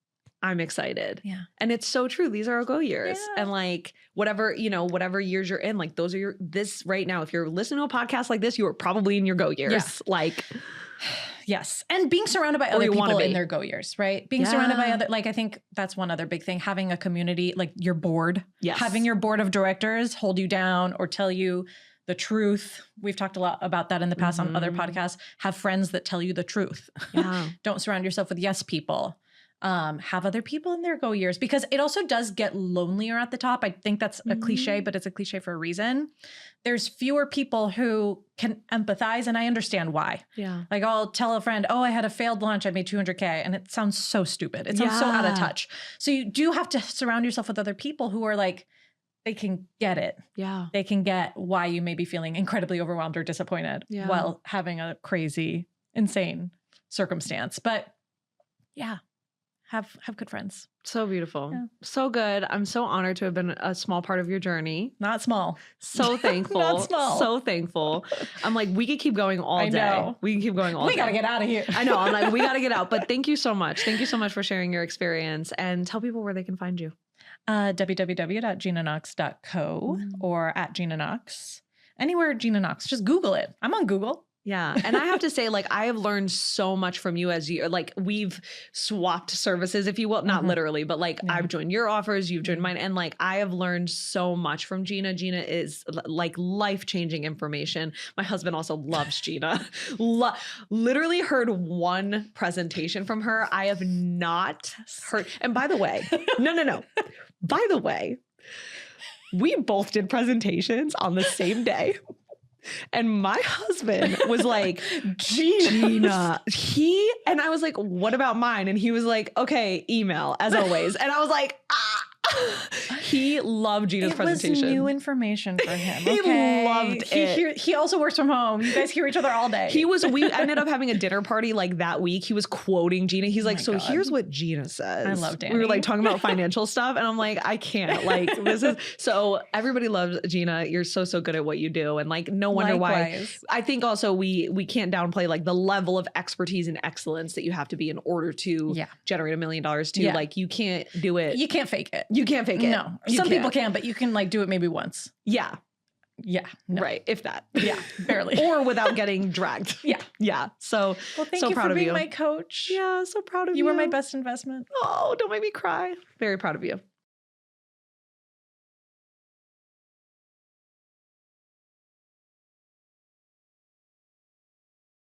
I'm excited. Yeah. And it's so true. These are our go years. Yeah. And like whatever years you're in, like those are this right now. If you're listening to a podcast like this, you are probably in your go years. Yeah. Like, yes. And being surrounded by other people in their go years, right? Being surrounded by other, like, I think that's one other big thing, having a community, like your board, having your board of directors hold you down or tell you the truth. We've talked a lot about that in the past on other podcasts. Have friends that tell you the truth. Yeah. Don't surround yourself with yes people. Have other people in their go years because it also does get lonelier at the top. I think that's a cliche, but it's a cliche for a reason. There's fewer people who can empathize and I understand why. Yeah. Like I'll tell a friend, oh, I had a failed launch. I made 200K and it sounds so stupid. It sounds so out of touch. So you do have to surround yourself with other people who are like, they can get it. Yeah. They can get why you may be feeling incredibly overwhelmed or disappointed while having a crazy, insane circumstance. But yeah. Have good friends. So beautiful. Yeah. So good. I'm so honored to have been a small part of your journey. Not small. So thankful. Not small. So thankful. I'm like, we could keep going all day. I know. We can keep going all day. We got to get out of here. I know. I'm like, we got to get out. But thank you so much. Thank you so much for sharing your experience and tell people where they can find you. www.ginaknox.co or at Gina Knox. Anywhere Gina Knox. Just Google it. I'm on Google. Yeah. And I have to say, like, I have learned so much from you as you, like, we've swapped services, if you will, not literally, but like I've joined your offers, you've joined mine. And like, I have learned so much from Gina. Gina is like life-changing information. My husband also loves Gina. Literally heard one presentation from her. I have not heard. And by the way, no. By the way, we both did presentations on the same day. And my husband was like, Gina, and I was like, what about mine? And he was like, okay, email as always. And I was like, He loved Gina's presentation. It was new information for him. He loved it. He also works from home. You guys hear each other all day. We ended up having a dinner party like that week. He was quoting Gina. He's like, God. Here's what Gina says. I love Danny. We were like talking about financial stuff. And I'm like, I can't. Like, this is so everybody loves Gina. You're so good at what you do. And like, no wonder why. I think also we can't downplay like the level of expertise and excellence that you have to be in order to generate $1 million too. Yeah. Like, you can't do it. You can't fake it. You can't fake it. No. Some people can, but you can like do it maybe once. Yeah. Yeah. No. Right. If that. Yeah. Barely. Or without getting dragged. Yeah. Yeah. So, well, thank you proud for being of you. my coach. Yeah. So proud of you. You were my best investment. Oh, don't make me cry. Very proud of you.